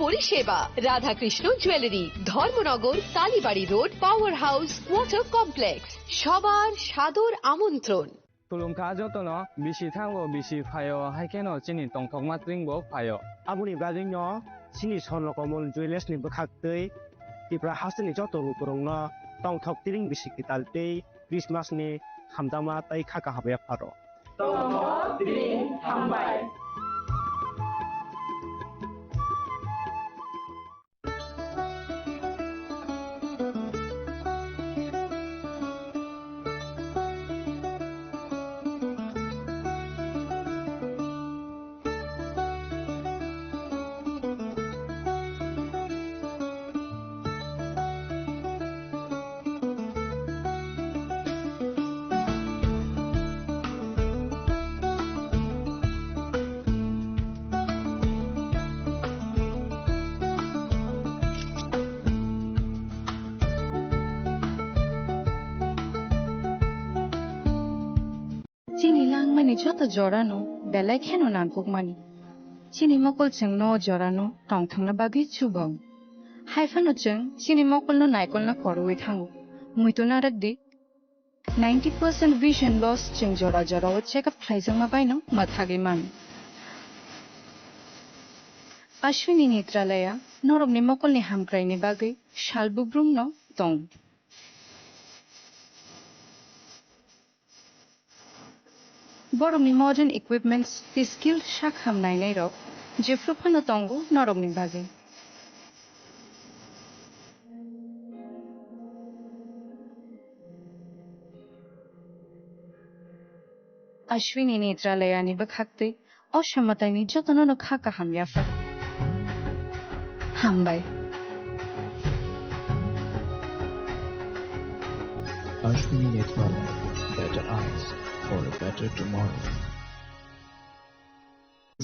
পরিষেবা। Radhakrishna jewellery, Dharmanagar, Kalibari road, power house, water complex. সবার সাদর আমন্ত্রণ। Tulung kajo tono bisi thango bisi phayo haikeno chini tongthok matring bo phayo. Abuni bajing no chini sonlo komol jewelers ni bakhaktei tipra hasni joto rukurong no tongthok tiring bisi kitaltei Christmas ni hamdama tai khaka habe pharo. Tongthok tiring hambai. চিনি লাংমানি যত জড়ানো বেলায় খেনো নানকুক মানি চিনি মকল जों न জড়ানো টং থাংনা বাগি চুবং হাইফানো जों চিনি মকল ন নাইকল না করওই থাঙ্গো মুইতো নারাক দি 90% vision loss जों জড়া জড়া ও চেকআপ খাইজों मा बायनो माथागे मान अश्विनी नेत्रालया नरमनि मकलनि हामग्रायनि बागै शालबुब्रुम न दं Boromni modern equipments the skilled shakham nainai rok jefrupano tongo noromni bage Ashwini Netralayani bakhakte oshamatani jotono khaka hamyafa hambai Ashwini Netralaya, better eyes for a better tomorrow.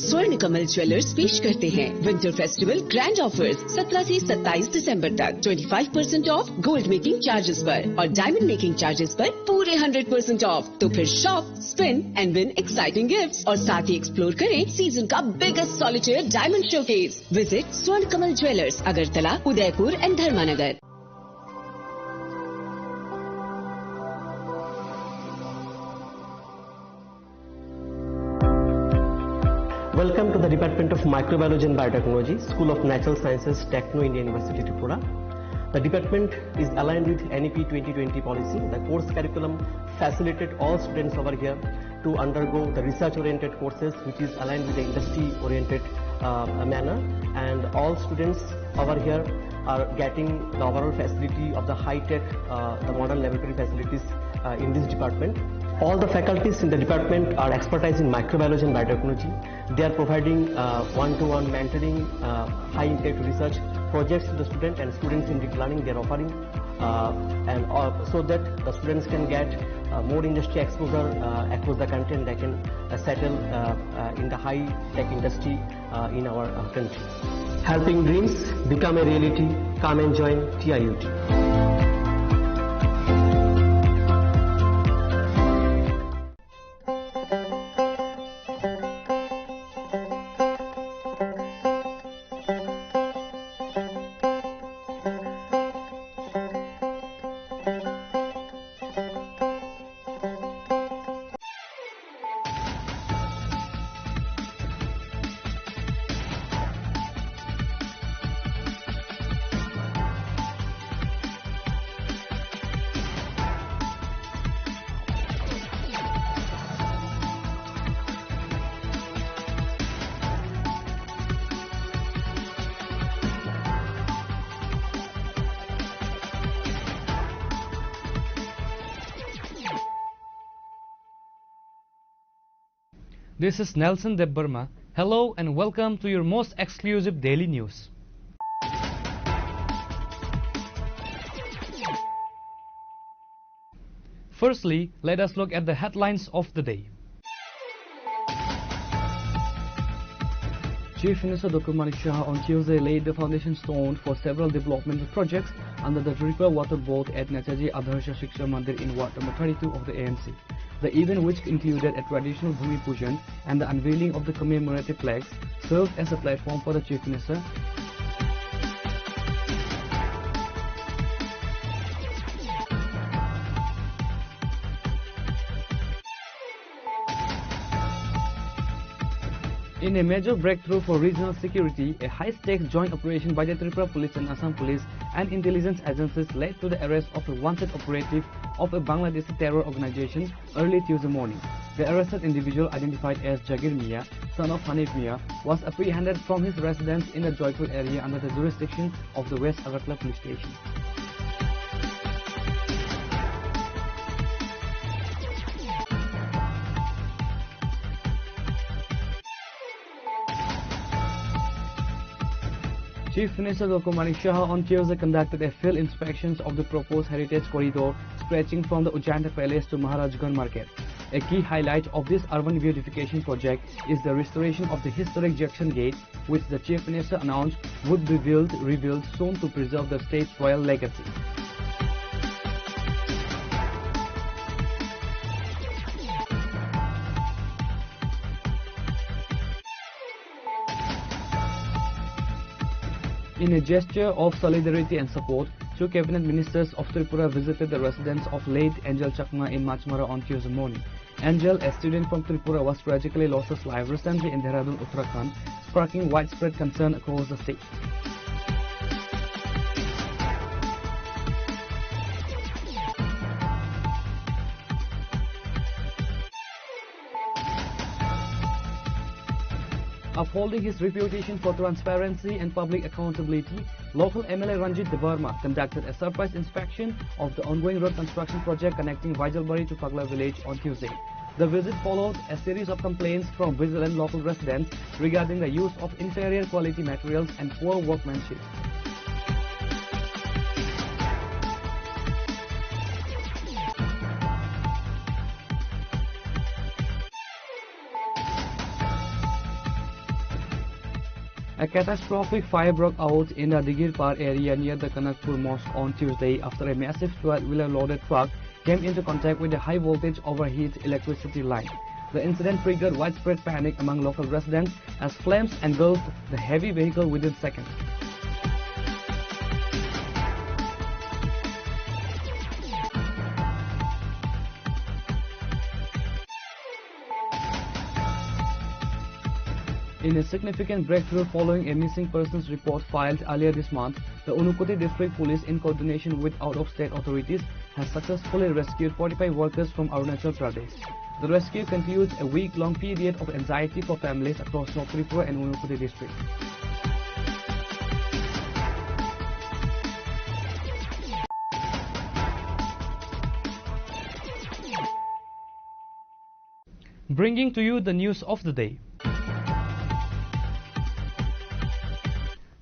स्वर्ण कमल ज्वेलर्स पेश करते हैं विंटर फेस्टिवल ग्रैंड ऑफर्स 17 से 27 दिसंबर तक 25% of gold making charges पर और diamond making charges पर पूरे 100% ऑफ। तो फिर shop, spin and win exciting gifts और साथ ही एक्सप्लोर करें सीजन का biggest solitaire diamond showcase. Visit Swarna Kamal jewellers, Agartala, Udaipur and Dharmanagar. Welcome to the Department of Microbiology and Biotechnology, School of Natural Sciences, Techno India University, Tripura. The department is aligned with NEP 2020 policy. The course curriculum facilitated all students over here to undergo the research-oriented courses, which is aligned with the industry-oriented manner. And all students over here are getting the overall facility of the high-tech, the modern laboratory facilities in this department. All the faculties in the department are expertise in microbiology and biotechnology. They are providing one-to-one mentoring, high-impact research projects to the student and student-centric learning they are offering, so that the students can get more industry exposure across the country and they can settle in the high-tech industry in our country. Helping dreams become a reality. Come and join TIUT. This is Nelson Debbarma. Hello and welcome to your most exclusive daily news. Firstly, let us look at the headlines of the day. Chief Minister Dr. Manik Shah on Tuesday laid the foundation stone for several developmental projects under the Tripura Water Board at Netaji Adarsha Shiksha Mandir in Ward number 32 of the ANC. The event, which included a traditional Bhumi Pujan and the unveiling of the commemorative flags, served as a platform for the Chief Minister In a major breakthrough for regional security, a high-stakes joint operation by the Tripura Police and Assam Police and intelligence agencies led to the arrest of a wanted operative of a Bangladeshi terror organization early Tuesday morning. The arrested individual, identified as Jagir Mia, son of Hanif Mia, was apprehended from his residence in the Joypur area under the jurisdiction of the West Agartala Police Station. Chief Minister Dr. Manik Saha on Tuesday conducted a field inspection of the proposed heritage corridor stretching from the Ujanta Palace to Maharajganj Market. A key highlight of this urban beautification project is the restoration of the historic Junction Gate, which the Chief Minister announced would be rebuilt soon to preserve the state's royal legacy. In a gesture of solidarity and support, two cabinet ministers of Tripura visited the residence of late Angel Chakma in Machmara on Tuesday morning. Angel, a student from Tripura, was tragically lost his life recently in Dehradun, Uttarakhand, sparking widespread concern across the state. Upholding his reputation for transparency and public accountability, local MLA Ranjit Debarma conducted a surprise inspection of the ongoing road construction project connecting Vaijalbari to Pagla village on Tuesday. The visit followed a series of complaints from vigilant local residents regarding the use of inferior quality materials and poor workmanship. A catastrophic fire broke out in the Digirpar area near the Kanakpur Mosque on Tuesday after a massive 12-wheeler loaded truck came into contact with a high-voltage overheat electricity line. The incident triggered widespread panic among local residents as flames engulfed the heavy vehicle within seconds. In a significant breakthrough following a missing persons report filed earlier this month, the Unukoti District Police, in coordination with out-of-state authorities, has successfully rescued 45 workers from Arunachal Pradesh. The rescue concludes a week-long period of anxiety for families across North Tripura and Unukoti district. Bringing to you the news of the day.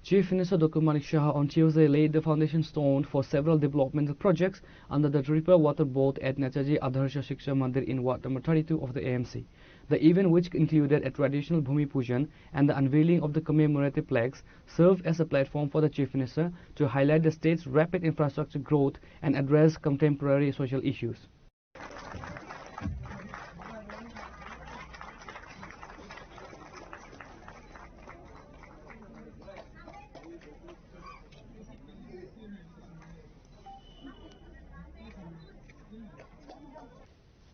Chief Minister Dr. Manik Saha on Tuesday laid the foundation stone for several developmental projects under the Tripura Water Board at Netaji Adarsha Shiksha Mandir in Ward number 32 of the AMC. The event, which included a traditional Bhumi Pujan and the unveiling of the commemorative plaques, served as a platform for the Chief Minister to highlight the state's rapid infrastructure growth and address contemporary social issues.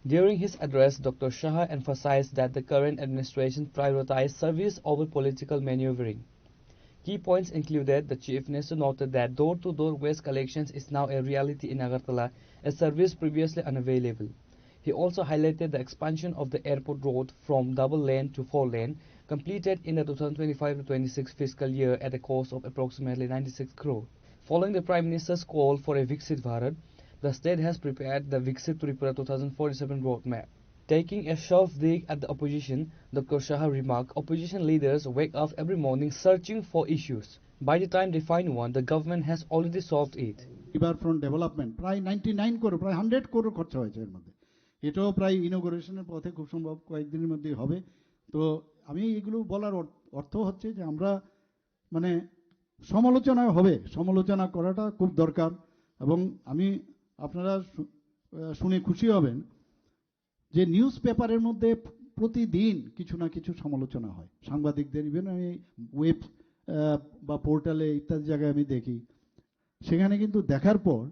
During his address, Dr. Saha emphasized that the current administration prioritized service over political maneuvering. Key points included: the Chief Minister noted that door-to-door waste collections is now a reality in Agartala, a service previously unavailable. He also highlighted the expansion of the airport road from double-lane to four-lane, completed in the 2025-26 fiscal year at a cost of approximately 96 crore. Following the Prime Minister's call for a Viksit Bharat, the state has prepared the Viksit Tripura 2047 roadmap. Taking a sharp dig at the opposition, Dr. Saha remarked, opposition leaders wake up every morning searching for issues. By the time they find one, the government has already solved it. Riverfront development, প্রায় 99 crore, প্রায় 100 crore খরচা হয়েছে এর মধ্যে। এটাও প্রায় ইনোগ্রেশনের পথে খুব সম্ভব কয়েকদিনের মধ্যেই হবে। তো আমি এগুলো বলার অর্থ হচ্ছে যে আমরা মানে সমালোচনা হবে, সমালোচনা করাটা খুব দরকার। এবং আমি আপনারা শুনে খুশি হবেন যে নিউজ পেপারের মধ্যে প্রতিদিন কিছু না কিছু সমালোচনা হয় সাংবাদিকদের। ইভেন আমি ওয়েব বা পোর্টালে ইত্যাদি জায়গায় আমি দেখি, সেখানে কিন্তু দেখার পর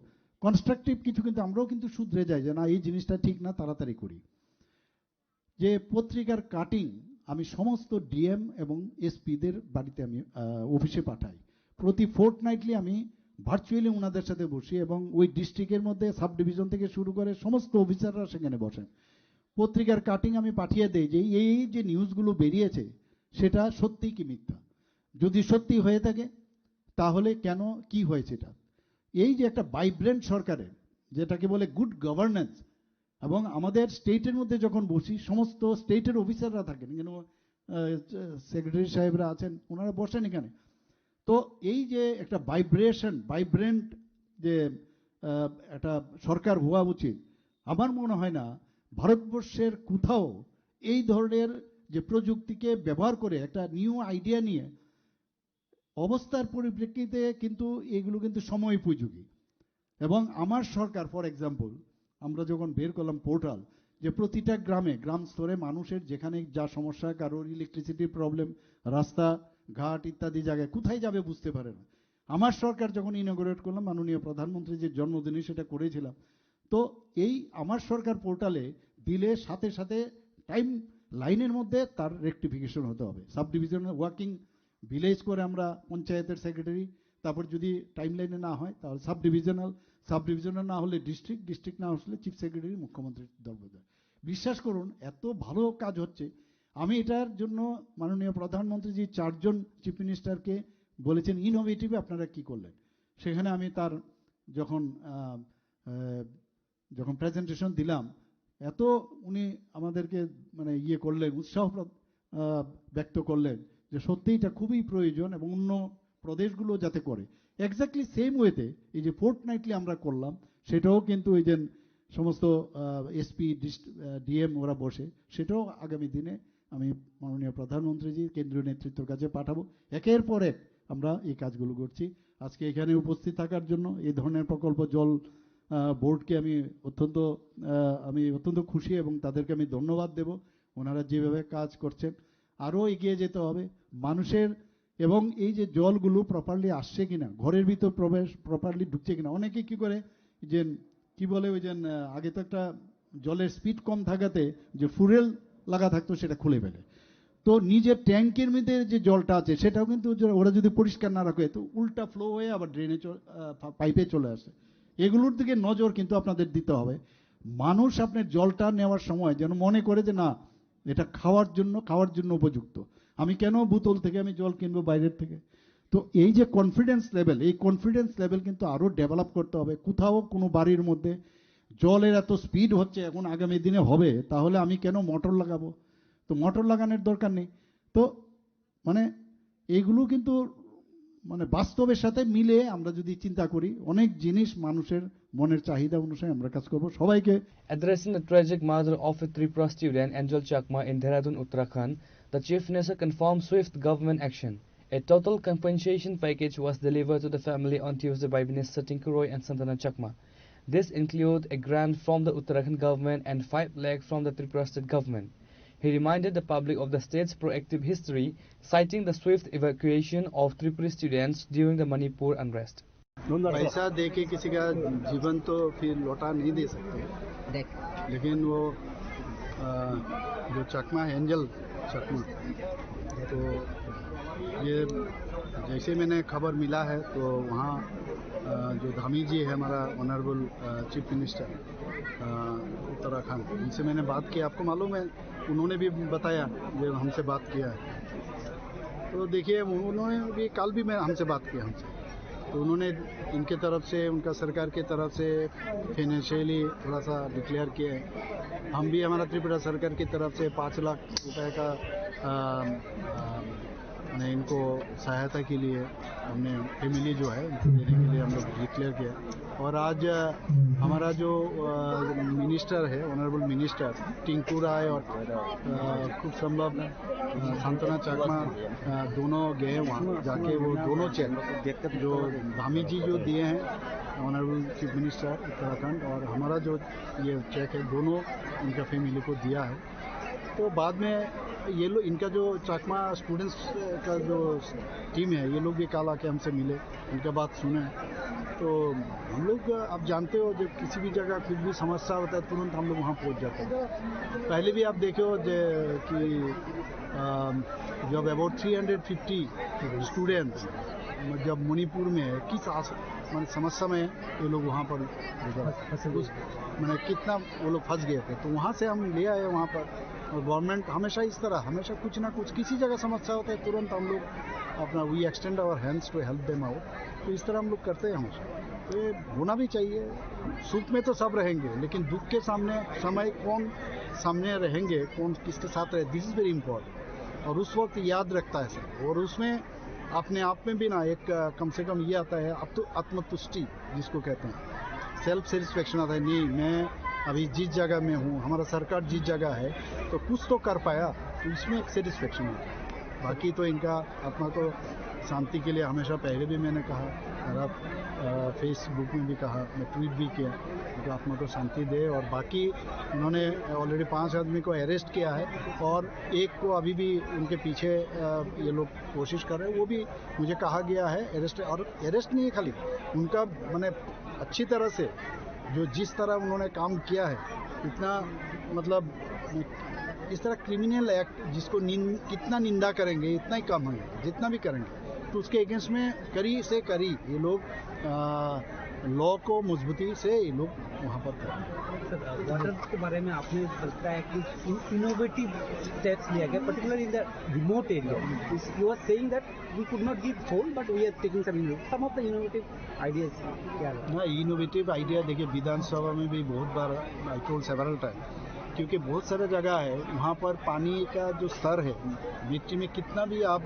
কনস্ট্রাকটিভ কিছু কিন্তু আমরাও কিন্তু শুধরে যাই যে না এই জিনিসটা ঠিক না, তাড়াতাড়ি করি। যে পত্রিকার কাটিং আমি সমস্ত ডিএম এবং এসপিদের বাড়িতে আমি অফিসে পাঠাই। প্রতি ফোর্টনাইটলি আমি ভার্চুয়ালি ওনাদের সাথে বসি এবং ওই ডিস্ট্রিক্টের মধ্যে সাব ডিভিশন থেকে শুরু করে সমস্ত অফিসাররা সেখানে বসেন। পত্রিকার কাটিং আমি পাঠিয়ে দেই যে এই যে নিউজগুলো বেরিয়েছে সেটা সত্যি কি মিথ্যা, যদি সত্যি হয়ে থাকে তাহলে কেন, কি হয়েছে এটা। এই যে একটা ভাইব্রেন্ট সরকারের যেটাকে বলে গুড গভর্নেন্স, এবং আমাদের স্টেটের মধ্যে যখন বসি সমস্ত স্টেটের অফিসাররা থাকেন, কেন সেক্রেটারি সাহেবরা আছেন, ওনারা বসেন এখানে। তো এই যে একটা ভাইব্রেন্ট যে একটা সরকার হওয়া উচিত, আমার মনে হয় না ভারতবর্ষের কোথাও এই ধরনের যে প্রযুক্তিকে ব্যবহার করে একটা নিউ আইডিয়া নিয়ে অবস্থার পরিপ্রেক্ষিতে কিন্তু এগুলো কিন্তু সময় উপযোগী। এবং আমার সরকার ফর এক্সাম্পল আমরা যখন বের করলাম পোর্টাল, যে প্রতিটা গ্রামে গ্রাম স্তরে মানুষের যেখানে যা সমস্যা, কারোর ইলেকট্রিসিটির প্রবলেম, রাস্তা ঘাট ইত্যাদি জায়গায় কোথায় যাবে বুঝতে পারে না। আমার সরকার যখন ইনঅগ্রেট করলাম, মাননীয় প্রধানমন্ত্রী যে জন্মদিনে সেটা করেছিলাম, তো এই আমার সরকার পোর্টালে দিলে সাথে সাথে টাইম লাইনের মধ্যে তার রেকটিফিকেশন হতে হবে। সাব ডিভিশনের ওয়ার্কিং ভিলেজ করে আমরা পঞ্চায়েতের সেক্রেটারি, তারপর যদি টাইম লাইনে না হয় তাহলে সাব ডিভিশনাল না হলে ডিস্ট্রিক্ট না হলে চিফ সেক্রেটারি, মুখ্যমন্ত্রীর দপ্তর। বিশ্বাস করুন এত ভালো কাজ হচ্ছে। আমি এটার জন্য মাননীয় প্রধানমন্ত্রীজি 4 জন চিফ মিনিস্টারকে বলেছেন ইনোভেটিভ আপনারা কি করলেন। সেখানে আমি তার যখন প্রেজেন্টেশন দিলাম, এত উনি আমাদেরকে মানে করলেন, উৎসাহ ব্যক্ত করলেন যে সত্যিই এটা খুবই প্রয়োজন এবং অন্য প্রদেশগুলো যাতে করে। এক্স্যাক্টলি সেম ওয়েতে এই যে ফোর্টনাইটলি আমরা করলাম, সেটাও কিন্তু এই যে সমস্ত এসপি ডিএম ওরা বসে, সেটাও আগামী দিনে আমি মাননীয় প্রধানমন্ত্রীজি কেন্দ্রীয় নেতৃত্বের কাছে পাঠাবো। একের পর এক আমরা এই কাজগুলো করছি। আজকে এখানে উপস্থিত থাকার জন্য এই ধরনের প্রকল্প জল বোর্ডকে আমি অত্যন্ত খুশি এবং তাদেরকে আমি ধন্যবাদ দেব। ওনারা যেভাবে কাজ করছেন আরও এগিয়ে যেতে হবে মানুষের, এবং এই যে জলগুলো প্রপারলি আসছে কিনা, ঘরের ভিতর প্রপারলি ঢুকছে কিনা। অনেকে কি করে যে কি বলে ওই যে আগে তো একটা জলের স্পিড কম থাকাতে যে ফুয়েল লাগা থাকতো সেটা খুলে ফেলে, তো নিজের ট্যাঙ্কের মধ্যে যে জলটা আছে সেটাও কিন্তু ওরা যদি পরিষ্কার না রাখে তো উল্টা ফ্লো হয়ে আবার ড্রেনে পাইপে চলে আসে। এগুলোর দিকে নজর কিন্তু আপনাদের দিতে হবে। মানুষ আপনার জলটা নেওয়ার সময় যেন মনে করে যে না এটা খাওয়ার জন্য উপযুক্ত, আমি কেন বোতল থেকে আমি জল কিনবো বাইরের থেকে। তো এই যে কনফিডেন্স লেভেল কিন্তু আরও ডেভেলপ করতে হবে। কোথাও কোনো বাড়ির মধ্যে জলের এত স্পিড হচ্ছে, এখন আগামী দিনে হবে, তাহলে আমি কেন মোটর লাগাবো? তো মোটর লাগানোর দরকার নেই। তো মানে এইগুলো কিন্তু মানে বাস্তবের সাথে মিলে আমরা যদি চিন্তা করি, অনেক জিনিস মানুষের মনের চাহিদা অনুসারে আমরা কাজ করব। সবাইকে Addressing the tragic murder of a Tripura student, Angel Chakma, in Dehradun, Uttarakhand, the Chief Minister confirmed swift government action. A total compensation package was delivered to the family on Tuesday by Minister Tinku Roy and Santana Chakma. This includes a grant from the Uttarakhand government and 5 lakh from the Tripura state government. He reminded the public of the state's proactive history, citing the swift evacuation of Tripura students during the Manipur unrest. पैसा दे के किसी का जीवन तो फिर लौटा नहीं दे सकते, लेकिन वो जो चकमा है, एंजल चकमा, तो ये जैसे मैंने खबर मिला है तो वहाँ जो धामी जी है हमारा ऑनरेबल चीफ मिनिस्टर उत्तराखंड, उनसे मैंने बात की। आपको मालूम है उन्होंने भी बताया जो हमसे बात किया है। तो देखिए उन्होंने भी कल भी हमसे बात किया हमसे, तो उन्होंने इनके तरफ से, उनका सरकार की तरफ से फाइनेंशियली थोड़ा सा डिक्लेयर किया है। हम भी हमारा त्रिपुरा सरकार की तरफ से 5 लाख रुपए का इनको सहायता के लिए हमने फैमिली जो है उनको देने के लिए हम लोग डिक्लेयर किया। और आज हमारा जो मिनिस्टर है, ऑनरेबल मिनिस्टर टिंकू राय और खूब संभव सांतना चकमा दोनों गए वहाँ जाके वो दोनों चेक जो धामी जी जो दिए हैं ऑनरेबल चीफ मिनिस्टर उत्तराखंड, और हमारा जो ये चेक है दोनों उनका फैमिली को दिया है। तो बाद में ये लोग, इनका जो चकमा स्टूडेंट्स का जो टीम है, ये लोग भी कल आके हमसे मिले, उनका बात सुने। तो हम लोग, आप जानते हो, जब किसी भी जगह कुछ भी समस्या होता है तुरंत हम लोग वहाँ पहुँच जाते हैं। पहले भी आप देखे हो कि जब अबाउट 350 स्टूडेंट्स जब मणिपुर में किस समस्या में ये लोग वहाँ पर मैंने कितना वो लोग फंस गए थे, तो वहाँ से हम ले आए वहाँ पर। और गवर्नमेंट हमेशा इस तरह, हमेशा कुछ ना कुछ, किसी जगह समस्या होता है तुरंत हम लोग अपना we extend our hands to help them out. तो इस तरह हम लोग करते हैं हमेशा। तो ये होना भी चाहिए। सुख में तो सब रहेंगे, लेकिन दुख के सामने समय कौन सामने रहेंगे, कौन किसके साथ रहे, दिस इज़ वेरी इंपॉर्टेंट। और उस वक्त याद रखता है सब। और उसमें अपने आप में भी ना एक कम से कम ये आता है आत्मतुष्टि जिसको कहते हैं, सेल्फ सेटिस्फेक्शन आता है। नहीं, मैं अभी जिस जगह में हूँ, हमारा सरकार जिस जगह है, तो कुछ तो कर पाया, तो इसमें एक सेटिस्फेक्शन आता है। बाकी तो इनका अपना तो शांति के लिए हमेशा, पहले भी मैंने कहा, मेरा फेसबुक में भी कहा, मैं ट्वीट भी किया, तो आत्मा को शांति दे। और बाकी उन्होंने ऑलरेडी 5 आदमी को अरेस्ट किया है और एक को अभी भी उनके पीछे ये लोग कोशिश कर रहे हैं। वो भी मुझे कहा गया है अरेस्ट, और अरेस्ट नहीं है खाली, उनका मैंने अच्छी तरह से जो जिस तरह उन्होंने काम किया है, इतना मतलब इस तरह क्रिमिनल एक्ट जिसको कितना निंदा करेंगे इतना ही कम है, जितना भी करेंगे तो उसके अगेंस्ट में करी से करी ये लोग लॉ को मजबूती से ये लोग वहाँ पर करें। वाटर के बारे में आपने बताया कि इनोवेटिव स्टेप्स लिया गया, particularly in the remote area. You are saying that we could not give whole, but we are taking some of the innovative ideas. क्या है ना इनोवेटिव आइडिया? देखिए, विधानसभा में भी बहुत बार आई टोल्ड सेवरल टाइम, क्योंकि बहुत सारे जगह है वहाँ पर पानी का जो स्तर है मिट्टी में, कितना भी आप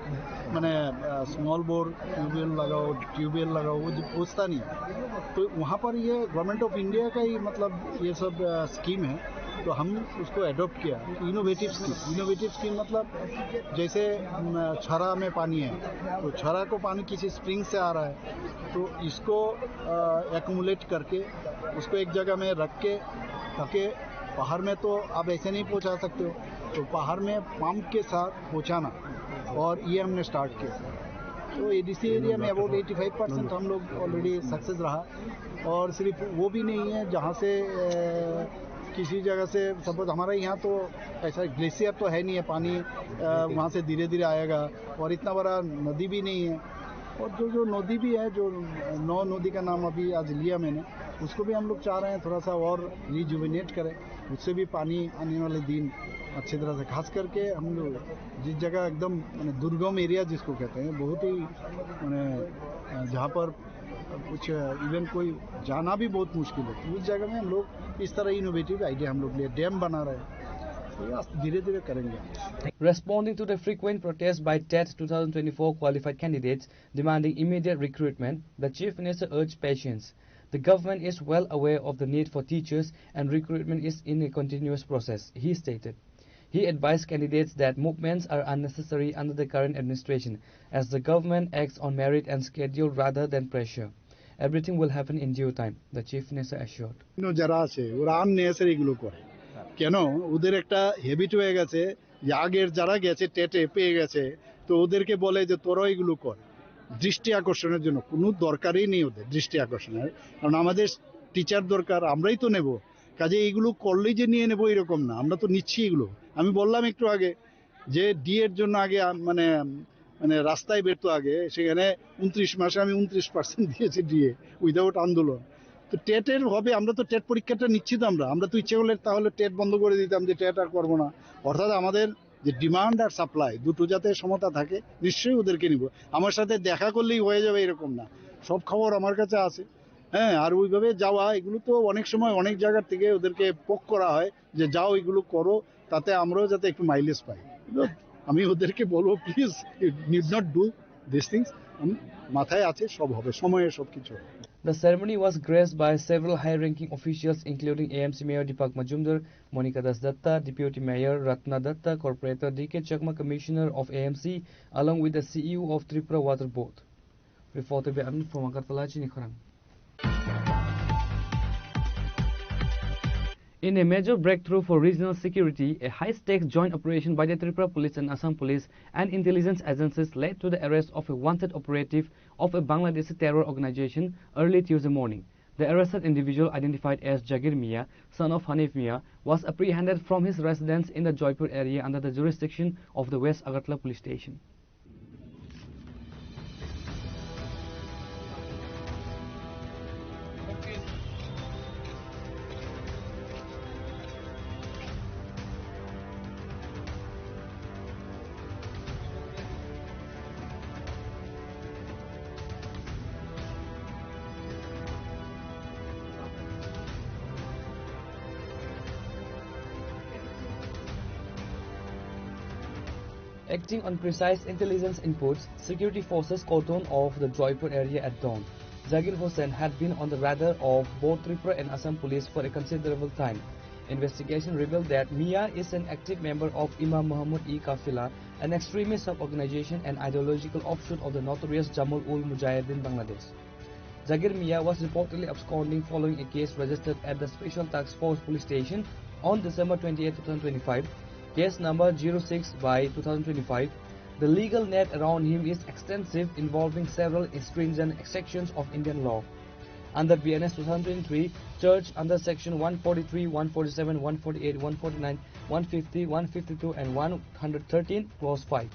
मैंने स्मॉल बोर ट्यूबवेल लगाओ वो पहुँचता नहीं है। तो वहाँ पर ये गवर्नमेंट ऑफ इंडिया का ही मतलब ये सब स्कीम है, तो हम उसको एडॉप्ट किया। इनोवेटिव स्कीम मतलब जैसे छरा में पानी है, तो छरा को पानी किसी स्प्रिंग से आ रहा है, तो इसको एक्यूमुलेट करके उसको एक जगह में रख के, ताकि बाहर में तो आप ऐसे नहीं पहुंचा सकते हो, तो बाहर में पंप के साथ पहुंचाना, और ये हमने स्टार्ट किया। तो एडीसी एरिया में अबाउट 85% हम लोग ऑलरेडी सक्सेस रहा। और सिर्फ वो भी नहीं है, जहाँ से किसी जगह से सपोज हमारे यहाँ तो ऐसा ग्लेशियर तो है नहीं है, पानी वहाँ से धीरे धीरे आएगा, और इतना बड़ा नदी भी नहीं है। और जो नदी भी है, जो 9 नदी का नाम अभी आज लिया मैंने, उसको भी हम लोग चाह रहे हैं थोड़ा सा और रिजुविनेट करें, उससे भी पानी आने वाले दिन अच्छी तरह से। खास करके हम लोग जिस जगह एकदम दुर्गम एरिया जिसको कहते हैं, बहुत ही जहाँ पर कुछ इवन कोई जाना भी बहुत मुश्किल है, तो उस जगह में हम लोग इस तरह इनोवेटिव आइडिया हम लोग लिए डैम बना रहे हैं, तो धीरे धीरे करेंगे। Responding to the frequent protests by TET 2024 qualified candidates demanding immediate recruitment, the Chief Minister urged patience. The government is well aware of the need for teachers and recruitment is in a continuous process, he stated. He advised candidates that movements are unnecessary under the current administration, as the government acts on merit and schedule rather than pressure. Everything will happen in due time, the Chief Minister assured. যারা আছে ওরা unnecessary এগুলো করে কেন? ওদের একটা habit হয়ে গেছে যে আগের যারা গেছে টেটে পেয়ে গেছে, তো ওদেরকে বলে যে তোরা এগুলো কর, দৃষ্টি আকর্ষণের জন্য। কোনো দরকারই নেই ওদের দৃষ্টি আকর্ষণের, কারণ আমাদের টিচার দরকার, আমরাই তো নেব। কাজে এইগুলো করলেই যে নিয়ে নেবো এরকম না, আমরা তো নিচ্ছি এগুলো। আমি বললাম একটু আগে যে ডি এর জন্য আগে মানে রাস্তায় বেরতো আগে, সেখানে 29 মাসে আমি 29% দিয়েছি ডিএ উইদাউট আন্দোলন। তো টেটের হবে, আমরা তো টেট পরীক্ষাটা নিচ্ছি, তো আমরা তো ইচ্ছে করলে তাহলে টেট বন্ধ করে দিতাম যে টেট আর করবো না। অর্থাৎ আমাদের যে ডিমান্ড আর সাপ্লাই দুটো যাতে সমতা থাকে, নিশ্চয়ই ওদেরকে নিব। আমার সাথে দেখা করলেই হয়ে যাবে এরকম না, সব খবর আমার কাছে আছে। হ্যাঁ, আর ওইভাবে যাওয়া, এগুলো তো অনেক সময় অনেক জায়গার থেকে ওদেরকে পোক করা হয় যে যাও এগুলো করো, তাতে আমরাও যাতে একটু মাইলেজ পাই। আমি ওদেরকে বলবো please need not do this things, মাথায় আছে সব হবে, সময়ে সব কিছু। The ceremony was graced by several high-ranking officials including AMC Mayor Deepak Majumdar, Monica Das Datta, Deputy Mayor Ratna Datta, Corporator D.K. Chakma, Commissioner of AMC, along with the CEO of Tripura Water Board. Reporter Be'an from Agartala, Chini Khurang. In a major breakthrough for regional security, a high-stakes joint operation by the Tripura Police and Assam Police and intelligence agencies led to the arrest of a wanted operative of a Bangladeshi terror organization early Tuesday morning. The arrested individual, identified as Jagir Mia, son of Hanif Mia, was apprehended from his residence in the Jaipur area under the jurisdiction of the West Agartala Police Station. Acting on precise intelligence inputs, security forces cordoned off the Jaipur area at dawn. Zakir Hossain had been on the radar of both Tripura and Assam police for a considerable time. Investigation revealed that Mia is an active member of Imam Muhammad-e-Kafila, an extremist sub-organization and ideological offshoot of the notorious Jamaat-ul-Mujahideen Bangladesh. Zakir Mia was reportedly absconding following a case registered at the Special Task Force Police Station on December 28, 2025. Case number 06/2025. The legal net around him is extensive, involving several stringent sections of Indian law. Under BNS 2023, charged under section 143, 147, 148, 149, 150, 152 and 113 clause 5,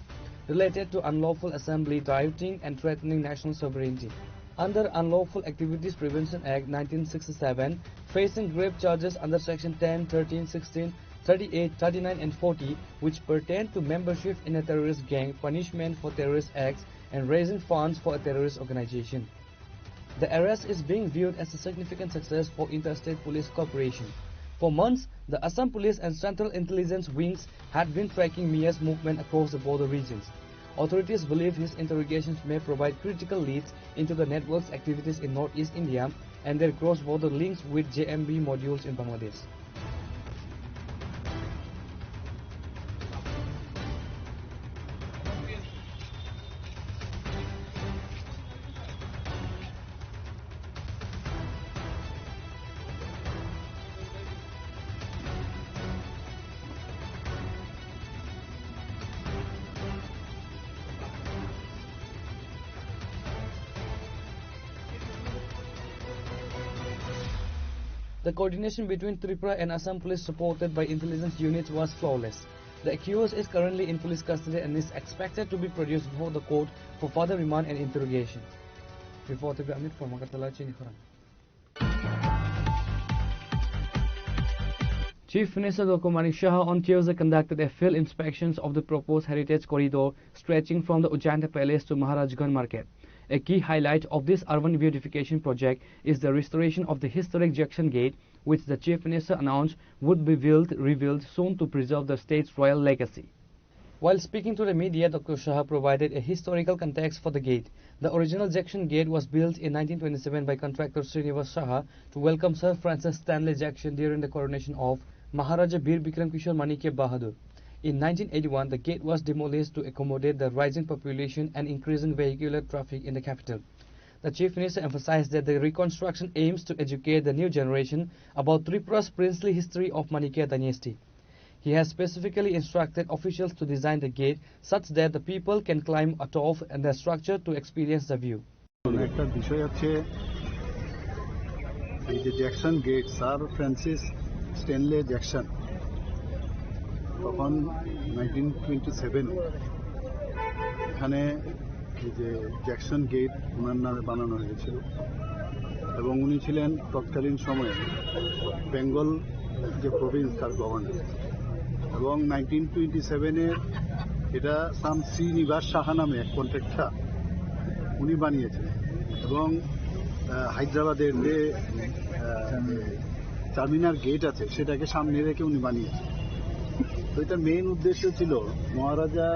related to unlawful assembly, rioting and threatening national sovereignty. Under Unlawful Activities Prevention Act 1967, facing grave charges under section 10, 13, 16, 38, 39 and 40, which pertain to membership in a terrorist gang, punishment for terrorist acts and raising funds for a terrorist organization. The arrest is being viewed as a significant success for interstate police cooperation. For months, the Assam Police and Central Intelligence Wings had been tracking Mia's movement across the border regions. Authorities believe his interrogations may provide critical leads into the network's activities in northeast India and their cross-border links with JMB modules in Bangladesh. The coordination between Tripura and Assam police, supported by intelligence units, was flawless. The accused is currently in police custody and is expected to be produced before the court for further remand and interrogation. Reporter Amit from Agartala, Chinikhara. Chief Minister Dr. Manik Shah on Tuesday conducted a field inspections of the proposed heritage corridor stretching from the Ujjanta Palace to Maharajganj Market. A key highlight of this urban beautification project is the restoration of the historic Junction Gate, which the Chief Minister announced would be revealed soon to preserve the state's royal legacy. While speaking to the media, Dr. Shah provided a historical context for the gate. The original Junction Gate was built in 1927 by contractor Srinivas Shah to welcome Sir Francis Stanley Jackson during the coronation of Maharaja Bir Bikram Kishore Manikya Bahadur. In 1981, the gate was demolished to accommodate the rising population and increasing vehicular traffic in the capital. The Chief Minister emphasized that the reconstruction aims to educate the new generation about Tripura's princely history of Manikya dynasty. He has specifically instructed officials to design the gate such that the people can climb atop and the structure to experience the view. একটা বিষয় আছে এই যে Jackson gate, sir Francis Stanley Jackson তখন 1927 এখানে এই যে Jackson gate ওনার নামে বানানো হয়েছিল এবং উনি ছিলেন তৎকালীন সময়ে বেঙ্গল যে প্রভিন্স তার গভর্নর এবং 1927-এ এটা সাম শ্রীনিবাস সাহা নামে এক কন্ট্রাক্টর উনি বানিয়েছিলেন এবং হায়দ্রাবাদের যে চারমিনার গেট আছে সেটাকে সামনে রেখে উনি বানিয়েছেন। তো এটার মেইন উদ্দেশ্য ছিল মহারাজা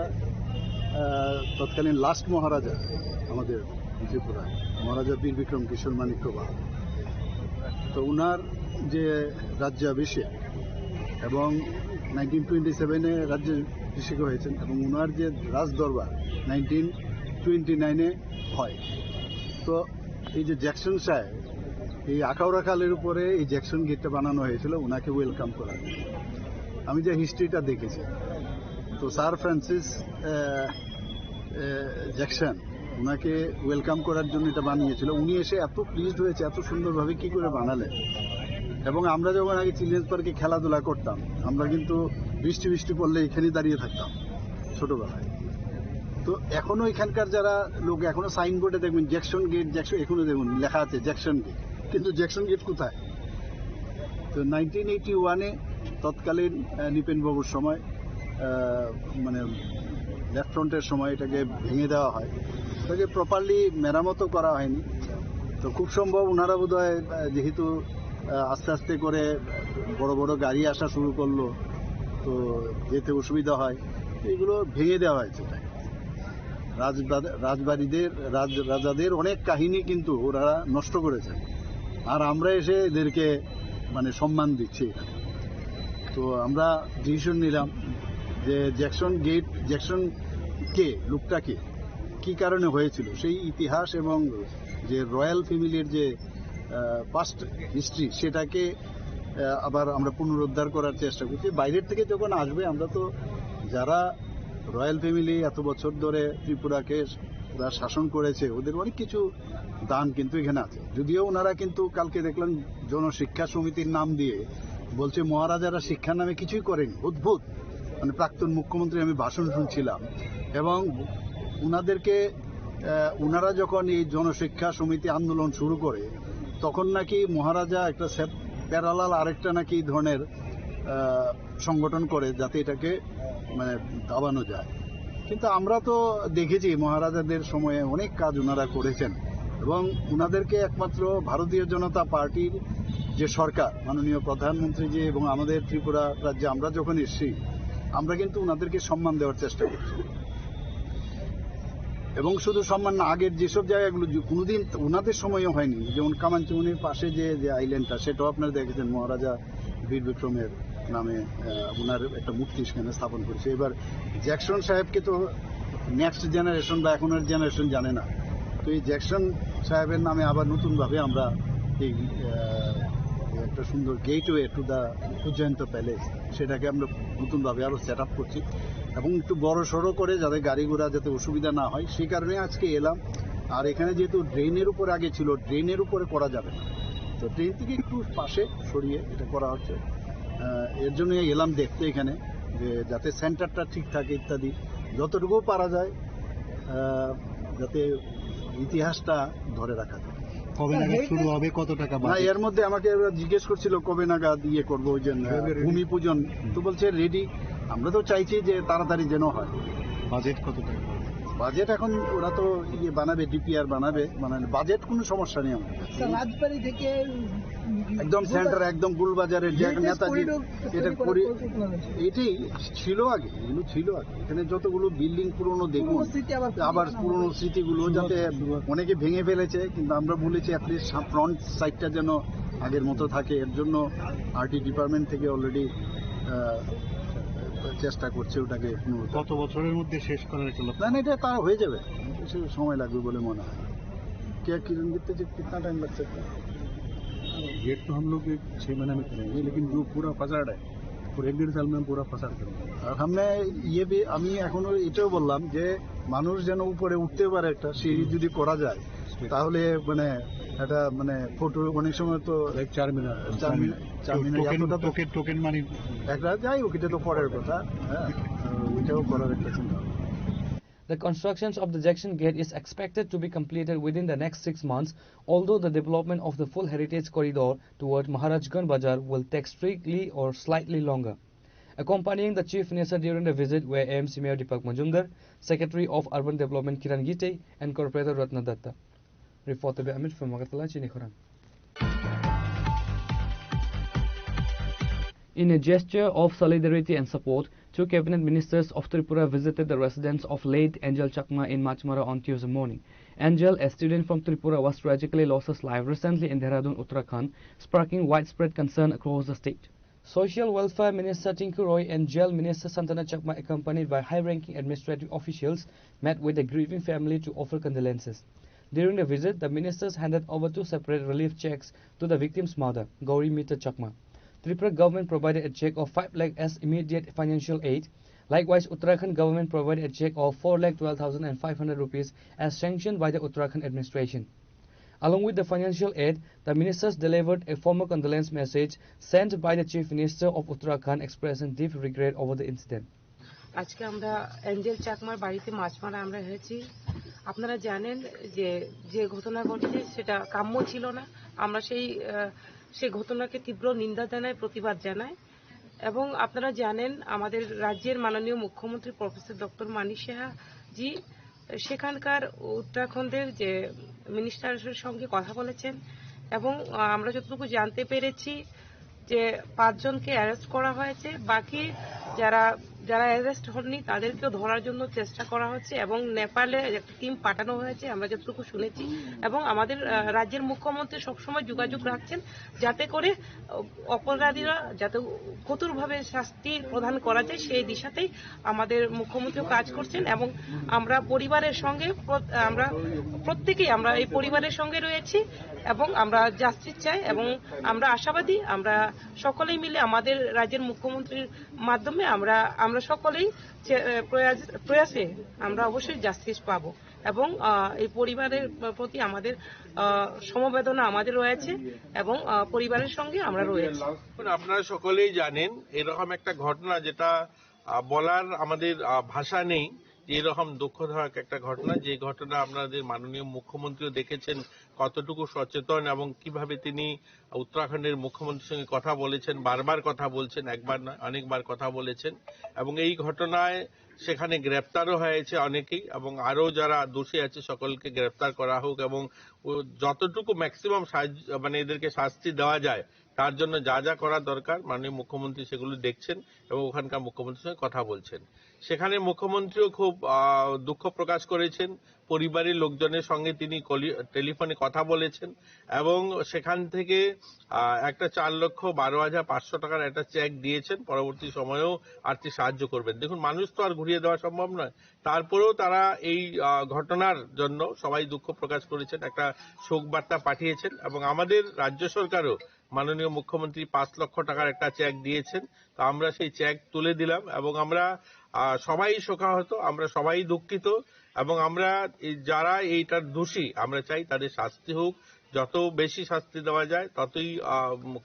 তৎকালীন লাস্ট মহারাজা আমাদের ত্রিপুরা মহারাজা বীর বিক্রম কিশোর মানিক্য বাহাদুর, তো উনার যে রাজ্যাভিষেক এবং 1927-এ রাজ্যাভিষেক হয়েছেন এবং উনার যে রাজদরবার 1929-এ হয়। তো এই যে জ্যাকসন সাহেব এই আখাউড়া খালের উপরে এই জ্যাকসন গেটটা বানানো হয়েছিল ওনাকে ওয়েলকাম করার জন্য। আমি যে হিস্ট্রিটা দেখেছি, তো স্যার ফ্রান্সিস জ্যাকসন ওনাকে ওয়েলকাম করার জন্য এটা বানিয়েছিল। উনি এসে এত প্লিজড হয়েছে, এত সুন্দরভাবে কি করে বানালেন। এবং আমরা যখন আগে চিলড্রেন্স পার্কে খেলাধুলা করতাম, আমরা কিন্তু বৃষ্টি বৃষ্টি পড়লে এখানেই দাঁড়িয়ে থাকতাম ছোটবেলায়। তো এখনো এখানকার যারা লোক এখনো সাইনবোর্ডে দেখবেন জ্যাকসন গেট, জ্যাকসন এখনো দেখুন লেখা আছে জ্যাকসন গেট, কিন্তু জ্যাকসন গেট কোথায়? তো 1981-এ তৎকালীন নৃপেনবাবুর সময় মানে লেফট ফ্রন্টের সময় এটাকে ভেঙে দেওয়া হয়, এটাকে প্রপারলি মেরামতো করা হয়নি। তো খুব সম্ভব ওনারা বোধহয় যেহেতু আস্তে আস্তে করে বড় বড় গাড়ি আসা শুরু করলো, তো যেতে অসুবিধা হয়, এগুলো ভেঙে দেওয়া হয়েছে। রাজাদের অনেক কাহিনী কিন্তু ওরা নষ্ট করেছে, আর আমরা এসে এদেরকে মানে সম্মান দিচ্ছি এখানে। তো আমরা ডিসিশন নিলাম যে জ্যাকসন গেট, জ্যাকসন কে, লোকটা কে, কি কারণে হয়েছিল, সেই ইতিহাস এবং যে রয়্যাল ফ্যামিলির যে পাস্ট হিস্ট্রি, সেটাকে আবার আমরা পুনরুদ্ধার করার চেষ্টা করছি। বাইরের থেকে যখন আসবে, আমরা তো যারা রয়্যাল ফ্যামিলি এত বছর ধরে ত্রিপুরাকে শাসন করেছে, ওদের অনেক কিছু দান কিন্তু এখানে আছে। যদিও ওনারা কিন্তু কালকে দেখলাম জনশিক্ষা সমিতির নাম দিয়ে বলছে মহারাজারা শিক্ষার নামে কিছুই করেনি। অদ্ভুত, মানে প্রাক্তন মুখ্যমন্ত্রী আমি ভাষণ শুনছিলাম, এবং ওনারা যখন এই জনশিক্ষা সমিতি আন্দোলন শুরু করে, তখন নাকি মহারাজা একটা প্যারালাল আরেকটা নাকি ধরনের সংগঠন করে যাতে এটাকে মানে দাবানো যায়। কিন্তু আমরা তো দেখেছি মহারাজাদের সময়ে অনেক কাজ ওনারা করেছেন, এবং ওনাদেরকে একমাত্র ভারতীয় জনতা পার্টির যে সরকার, মাননীয় প্রধানমন্ত্রী যে, এবং আমাদের ত্রিপুরা রাজ্যে আমরা যখন এসেছি, আমরা কিন্তু ওনাদেরকে সম্মান দেওয়ার চেষ্টা করছি। এবং শুধু সম্মান না, আগের যেসব জায়গাগুলো কোনোদিন ওনাদের সময়ও হয়নি, যেমন কামানচুমনির পাশে যে আইল্যান্ডটা, সেটাও আপনারা দেখেছেন মহারাজা বীর বিক্রমের নামে ওনার একটা মূর্তি সেখানে স্থাপন করেছে। এবার জ্যাকসন সাহেবকে তো নেক্সট জেনারেশন বা এখনের জেনারেশন জানে না, তো এই জ্যাকসন সাহেবের নামে আবার নতুনভাবে আমরা এই একটা সুন্দর gateway to the Ujjayanta palace, সেটাকে আমরা নতুনভাবে আরও সেট আপ করছি, এবং একটু বড় সড়ো করে যাতে গাড়ি ঘোড়া যাতে অসুবিধা না হয়, সেই কারণে আজকে এলাম। আর এখানে যেহেতু ড্রেনের উপরে আগে ছিল, ড্রেনের উপরে করা যাবে না, তো ড্রেন থেকে একটু পাশে সরিয়ে এটা করা হচ্ছে। এর জন্য এলাম দেখতে এখানে, যে যাতে সেন্টারটা ঠিক থাকে ইত্যাদি, যতটুকু পারা যায় যাতে ইতিহাসটা ধরে রাখা যায়। কবে নাগাদ শুরু হবে, কত টাকা? না, এর মধ্যে আমাকে জিজ্ঞেস করছিল কবে নাগাদ ইয়ে করবো, ওই জন্য ভূমি পূজন, তো বলছে রেডি। আমরা তো চাইছি যে তাড়াতাড়ি যেন হয়। বাজেট কত টাকা? বাজেট এখন ওরা তো ইয়ে বানাবে, ডিপিআর বানাবে, বাজেট কোনো সমস্যা নেই আমাদের। রাজবাড়ি থেকে একদম সেন্টার, একদম গুলবাজারের যে নেতাজি, এটা এটাই ছিল আগে, এগুলো ছিল আগে। এখানে যতগুলো বিল্ডিং পুরনো দেখুন, আবার পুরনো স্মৃতিগুলো যাতে অনেকে ভেঙে ফেলেছে, কিন্তু আমরা বলেছি অ্যাটলিস্ট ফ্রন্ট সাইডটা যেন আগের মতো থাকে। এর জন্য আরটি ডিপার্টমেন্ট থেকে অলরেডি চেষ্টা করছে ওটাকে। কত বছরের মধ্যে শেষ করার একটা লক্ষ্য? না, এটা তার হয়ে যাবে, সময় লাগবে বলে মনে হয়। कितना टाइम लग सकता है? गेट तो हम लोग 6 महीने में करेंगे, लेकिन जो पूरा फसाड है और 1-1.5 साल में हम पूरा फसाड करेंगे। আর আমি এখনো এটাও বললাম যে মানুষ যেন উপরে উঠতে পারে, একটা সিঁড়ি যদি করা যায় তাহলে মানে এটা মানে ফটো অনেক সময় তো 4 মিনিট টোকেন মানি একটা যাই হোক, এটা তো পরের কথা। হ্যাঁ, ওইটাও করার একটা চিন্তা। The constructions of the Jackson Gate is expected to be completed within the next 6 months, although the development of the full heritage corridor toward Maharajganj Bazar will take strictly or slightly longer. Accompanying the Chief Minister during the visit were AMC Mayor Deepak Majumdar, Secretary of Urban Development Kiran Gite, and Corporator Ratna Datta. Reporter by Amit from Magatala, Chinikoran. In a gesture of solidarity and support, 2 cabinet ministers of Tripura visited the residence of late Angel Chakma in Machmara on Tuesday morning. Angel, a student from Tripura, was tragically lost his life recently in Dehradun, Uttarakhand, sparking widespread concern across the state. Social Welfare Minister Tinku Roy and Jail Minister Santana Chakma, accompanied by high-ranking administrative officials, met with the grieving family to offer condolences. During the visit, the ministers handed over 2 separate relief checks to the victim's mother, Gauri Mitra Chakma. Tripura government provided a check of 5 lakh as immediate financial aid. Likewise, Uttarakhand government provided a check of 4,12,500 rupees as sanctioned by the Uttarakhand administration. Along with the financial aid, the ministers delivered a formal condolence message sent by the Chief Minister of Uttarakhand expressing deep regret over the incident. আজকে আমরা Angel চাকমার বাড়িতে মাছ মারা আমরা হয়েছি। আপনারা জানেন যে যে ঘটনা ঘটেছে সেটা কাম্য ছিল না। আমরা সেই ঘটনাকে তীব্র নিন্দা জানাই, প্রতিবাদ জানাই। এবং আপনারা জানেন আমাদের রাজ্যের মাননীয় মুখ্যমন্ত্রী প্রফেসর ডক্টর মানিক সাহা জি সেখানকার উত্তরাখণ্ডের যে মিনিস্টারের সঙ্গে কথা বলেছেন এবং আমরা যতটুকু জানতে পেরেছি যে 5 জনকে অ্যারেস্ট করা হয়েছে। বাকি যারা অ্যারেস্ট হননি তাদেরকেও ধরার জন্য চেষ্টা করা হচ্ছে এবং নেপালে একটা টিম পাঠানো হয়েছে আমরা যতটুকু শুনেছি। এবং আমাদের রাজ্যের মুখ্যমন্ত্রী সবসময় যোগাযোগ রাখছেন যাতে করে অপরাধীরা যাতে কঠোরভাবে শাস্তি প্রদান করা যায় সেই দিশাতেই আমাদের মুখ্যমন্ত্রীও কাজ করছেন। এবং আমরা পরিবারের সঙ্গে আমরা প্রত্যেকেই আমরা এই পরিবারের সঙ্গে রয়েছি এবং আমরা জাস্টিস চাই এবং আমরা আশাবাদী আমরা সকলেই মিলে আমাদের রাজ্যের মুখ্যমন্ত্রীর মাধ্যমে আমরা সকলেই প্রয়াসে আমরা অবশ্যই জাস্টিস পাবো এবং এই পরিবারের প্রতি আমাদের সমবেদনা আমাদের রয়েছে এবং পরিবারের সঙ্গে আমরা রয়েছি। আপনারা সকলেই জানেন এরকম একটা ঘটনা যেটা বলার আমাদের ভাষা নেই, এরকম দুঃখদায়ক একটা ঘটনা, যে ঘটনা আপনাদের মাননীয় মুখ্যমন্ত্রীও দেখেছেন কতটুকু সচেতন এবং কিভাবে তিনি উত্তরাখণ্ডের মুখ্যমন্ত্রীর সঙ্গে কথা বলেছেন, বারবার কথা বলছেন, একবার না অনেকবার কথা বলেছেন। এবং এই ঘটনায় সেখানে গ্রেপ্তারও হয়েছে অনেকেই এবং আরও যারা দোষী আছে সকলকে গ্রেপ্তার করা হোক এবং যতটুকু ম্যাক্সিমাম মানে এদেরকে শাস্তি দেওয়া যায় তার জন্য যা যা করা দরকার মাননীয় মুখ্যমন্ত্রী সেগুলো দেখছেন এবং ওখানকার মুখ্যমন্ত্রীর সঙ্গে কথা বলছেন। সেখানে মুখ্যমন্ত্রীও খুব দুঃখ প্রকাশ করেছেন, পরিবারের লোকজনের সঙ্গে তিনি টেলিফোনে কথা বলেছেন এবং সেখান থেকে একটা 4,12,500 টাকার একটা চেক দিয়েছেন, পরবর্তী সময়েও আর্থিক সাহায্য করবেন। দেখুন, মানুষ তো আর ঘুরিয়ে দেওয়া সম্ভব নয়, তারপরেও তারা এই ঘটনার জন্য সবাই দুঃখ প্রকাশ করেছেন, একটা শোক বার্তা পাঠিয়েছেন এবং আমাদের রাজ্য সরকারও মাননীয় মুখ্যমন্ত্রী 5 লক্ষ টাকার একটা চেক দিয়েছেন। তো আমরা সেই চেক তুলে দিলাম এবং আমরা সবাই শোকাহত, আমরা সবাই দুঃখিত এবং আমরা যারা এইটার দোষী আমরা চাই তাদের শাস্তি হোক, যত বেশি শাস্তি দেওয়া যায় ততই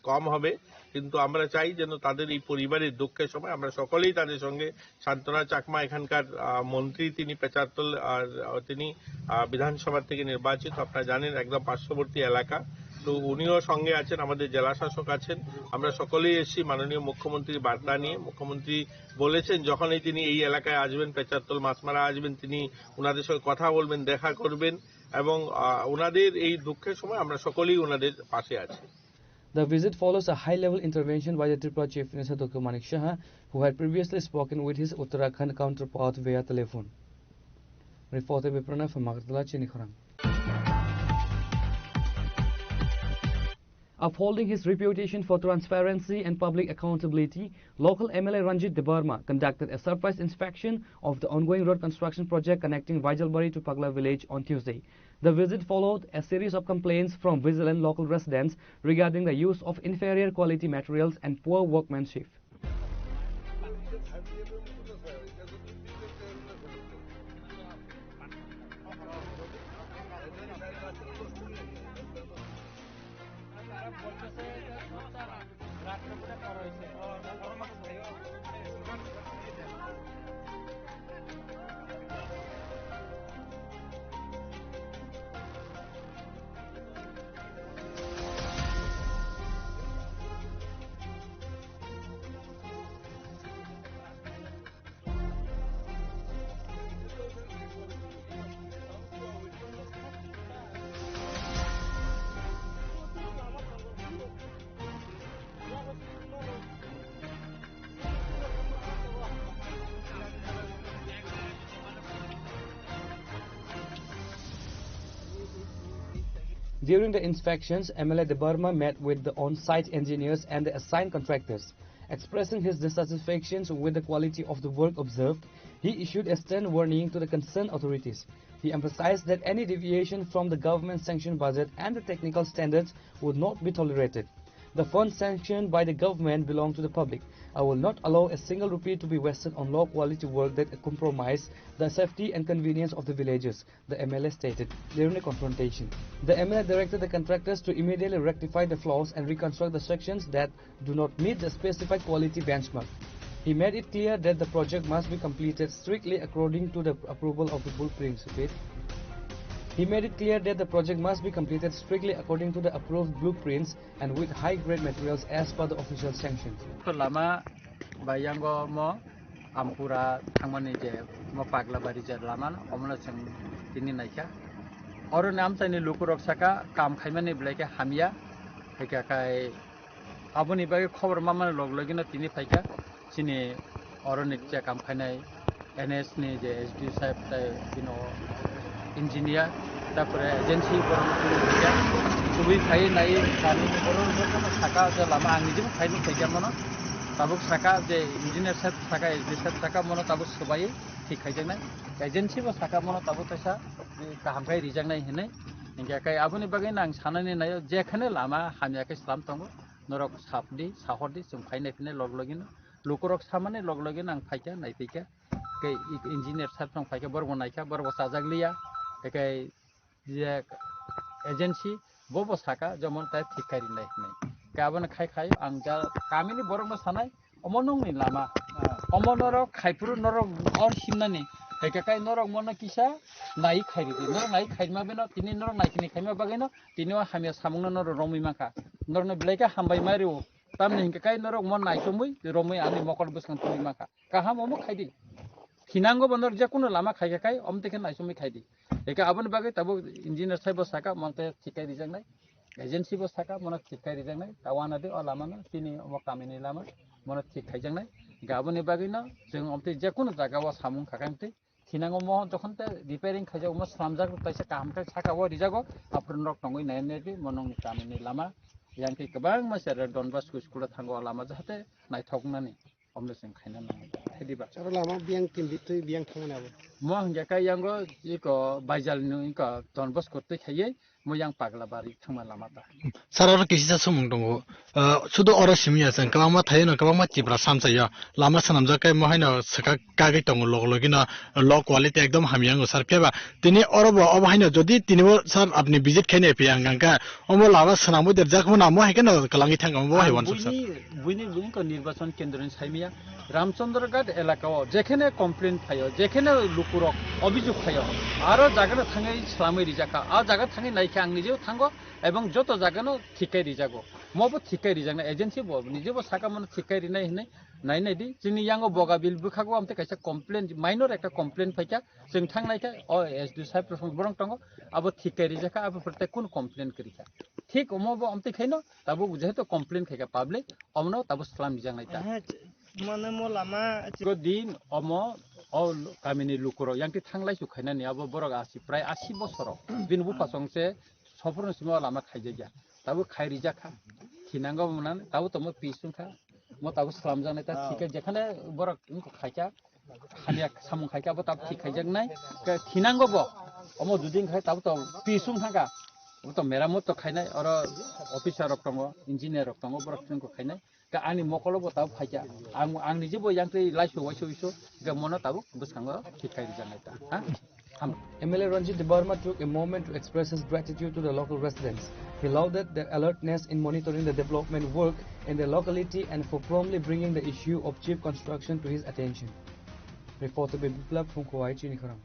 কম হবে, কিন্তু আমরা চাই যেন তাদের এই পরিবারের দুঃখের সময় আমরা সকলেই তাদের সঙ্গে। শান্তনা চাকমা এখানকার মন্ত্রী, তিনি পেচারতল আর তিনি বিধানসভা থেকে নির্বাচিত, আপনারা জানেন একদম পার্শ্ববর্তী এলাকা, তো উনিও সঙ্গে আছেন, আমাদের জেলা শাসক আছেন, আমরা সকলেই এসেছি মাননীয় মুখ্যমন্ত্রীর বার্তা নিয়ে। মুখ্যমন্ত্রী বলেছেন যখনই তিনি এই এলাকায় আসবেন, পেচারতল মাছমারা আসবেন, তিনি ওনাদের সঙ্গে কথা বলবেন, দেখা করবেন এবং ওনাদের এই দুঃখের সময় আমরা সকলেই ওনাদের পাশে আছি। The visit follows a high-level intervention by the Tripura Chief Minister Dr. Manik Saha, who had previously spoken with his Uttarakhand counterpart via telephone. Reporter by Pranav from Magadala, Chinikharam. Upholding his reputation for transparency and public accountability, local MLA Ranjit Debarma conducted a surprise inspection of the ongoing road construction project connecting Vaijalbari to Pagla village on Tuesday. The visit followed a series of complaints from vigilant local residents regarding the use of inferior quality materials and poor workmanship. During the inspections, MLA Debarma met with the on-site engineers and the assigned contractors. Expressing his dissatisfaction with the quality of the work observed, he issued a stern warning to the concerned authorities. He emphasized that any deviation from the government-sanctioned budget and the technical standards would not be tolerated. The funds sanctioned by the government belong to the public. I will not allow a single rupee to be wasted on low-quality work that compromise the safety and convenience of the villagers, the MLA stated during the confrontation. The MLA directed the contractors to immediately rectify the flaws and reconstruct the sections that do not meet the specified quality benchmark. He made it clear that the project must be completed strictly according to the approval of the blueprints. He made it clear that the project must be completed strictly according to the approved blueprints and with high-grade materials as per the official sanctions. Lama bayango mo ampura thangmani je mo pagla bari je lama omna sing tini naika oro nam tani lukurok saka kam khaimani bleke hamia heka kai aboni bage khobor mamani loglogina tini phaika chini oro nikcha kam khainai NS ni je SD sahib tai dino engineer তারপরে agency খুবই খাই নাই কারণ থাকা যে লামা আং নিজেও খাইনি খাইকা মনে তাবুক থাকা যে ইঞ্জিনিয়ার সাহেব থাকা এসডি সাহেব থাকা মনে তাবুক সবাই ঠিক খাইজানাই এজেন্সিবো থাকা মনে তাবুক তাইসা গাহামখাই রিজাংনাই হেনে ইংগাকাই আবুনি বাগै नां सानानै नाय जेखाने लामा हामियाखै स्लाम दङ नरक सापदि साहरदि जों फाइनाय फिनाय लगलगिन लुकरक सामाने लगलगिन आं फाइका नायफैका कै इन्जिनियार साहेब दं फाइका बरबो नायका बरबो साजागलिया एकै जे एजेंसी बबो साका जमन ताय थिखारि नाय नै गाबन खाय खाय आं जा कामिनि बरम सानाय अमनंनि लामा अमनर खायपुर नर और सिमनानि एकाकाय नर मन किसा नाय खायरि नर नाय खायमा बेन तिनि नर नायखिनि खायमा बागैन तिनिवा हामिया सामुंन नर रमै माखा नरनो बिलायका हामबाय मारिउ तामनि एकाकाय नर मन नायसमुय रमै आनि मकर बसखां तुनि माखा काहा मम खायदि खिनांगो बन्दर जेकुनो लामा खायकाय अमतेखे नायसमुय खायदि एका आबन बागै ताबो इन्जिनियार साहेब साका मनते थिकाय रिजांनाय एजेंसी बो साका मन थिकाय रिजांनाय तावाना दे अ लामाना तिनि अ कामिनि लामा मन थिक खायजांनाय गाबोनि बागैना जों अमते जेकुनो जागावा सामुं खाकांते खिनांगो म जखनते रिपेयरिं खायजाव म सामजाग ताइसा कामते साकावा रिजागो आप्रन रक तंगै नायनेदि मनंनि कामिनि लामा यांके गोबां मानसिया डनबास स्कुल थांगो लामा जाहाते नायथगनानि अमलेसिं खायना नाय हेदिबा सारा लामा बियां किमबितै बियां थांनाबो म हंगाका यांगो इको बाइजालनि इको डनबास करते खायै म yang pagla bari thangma lama ta sarara kisisa sumung dongo sudo oro simia sang kama thaino kama chibra samsaya lama sanamja kai mohaino saka kagai tongo logologina low quality ekdom hamiang sar peba tini orobo obhaino jodi tinibo sar apni visit khaine pe anganga omo lama sanamo derjak mo namo hekena kalangi thangam bo hewan sar buini buini ko nirbachon kendron saimia Ramchandraghat এলাকাও যেখানে complain থাयो যেখানে লুকুরক অভিযোগ থাयो আরো জায়গা Than সালামে রিজাকা আ জায়গা Than নাইকা আং নিজেও থাঙ্গো এবং যত জায়গানো ঠিকাই রিজাগো মবো ঠিকাই রিজাগনা এজেন্সি বব নিজেও সাকা মন ঠিকাই রিনাই হনে নাইনাইদি जोंनि यांगो बगाबिल बुखागो आमते कायसा कमप्लेन माइनर একটা कमप्लेन फाइका जों थांनायका अ एसडि साहेब प्रसंग बरं तंगो आबो ठीकाय रिजाका आबो फरते कुन कमप्लेन करिका ठीक अमबो आमते खाइनो ताबो जेहेतु कमप्लेन खाइका पाब्लिक अमनो ताबो सलाम रिजांनायता माने म लामा को दिन अम अ कामिनि लुकुरो यांति थांलाय सुखायनानि आबो बरग आसि प्राय 80 बसर दिन बुफासंसे सफरन सिमा लामा खायजाया ताबो खायरि जाखा खिनांगो मुनान ताबो तम पिसुखा म ताबो सलाम जानायता ठीक जेखाने बरग इनको खायका हानिया सामुं खायका बो ताब ठीक खायजागनाय खिनांगो बो अम दुदिन खाय ताबो त पिसुं थांगा तो मेरामत तो खायनाय और अफिसार रक दङ इन्जिनियार रक दङ बरग जोंखौ खायनाय का आंनि मकलो बो ताब फायका आं निजेबो यांते लाइसो वाइसो ग मन ताबो बसखांगो थिखाय जानायता हा MLA Ranjit Debarma took a moment to express his gratitude to the local residents. He lauded their alertness in monitoring the development work in their locality and for promptly bringing the issue of cheap construction to his attention. Reporter Biplab from Kauai, Chinikhara.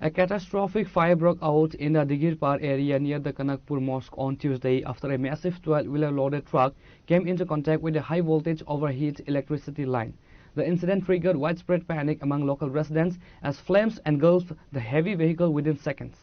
A catastrophic fire broke out in the Digirpar area near the Kanakpur Mosque on Tuesday after a massive 12-wheeler loaded truck came into contact with a high-voltage overheat electricity line. The incident triggered widespread panic among local residents as flames engulfed the heavy vehicle within seconds.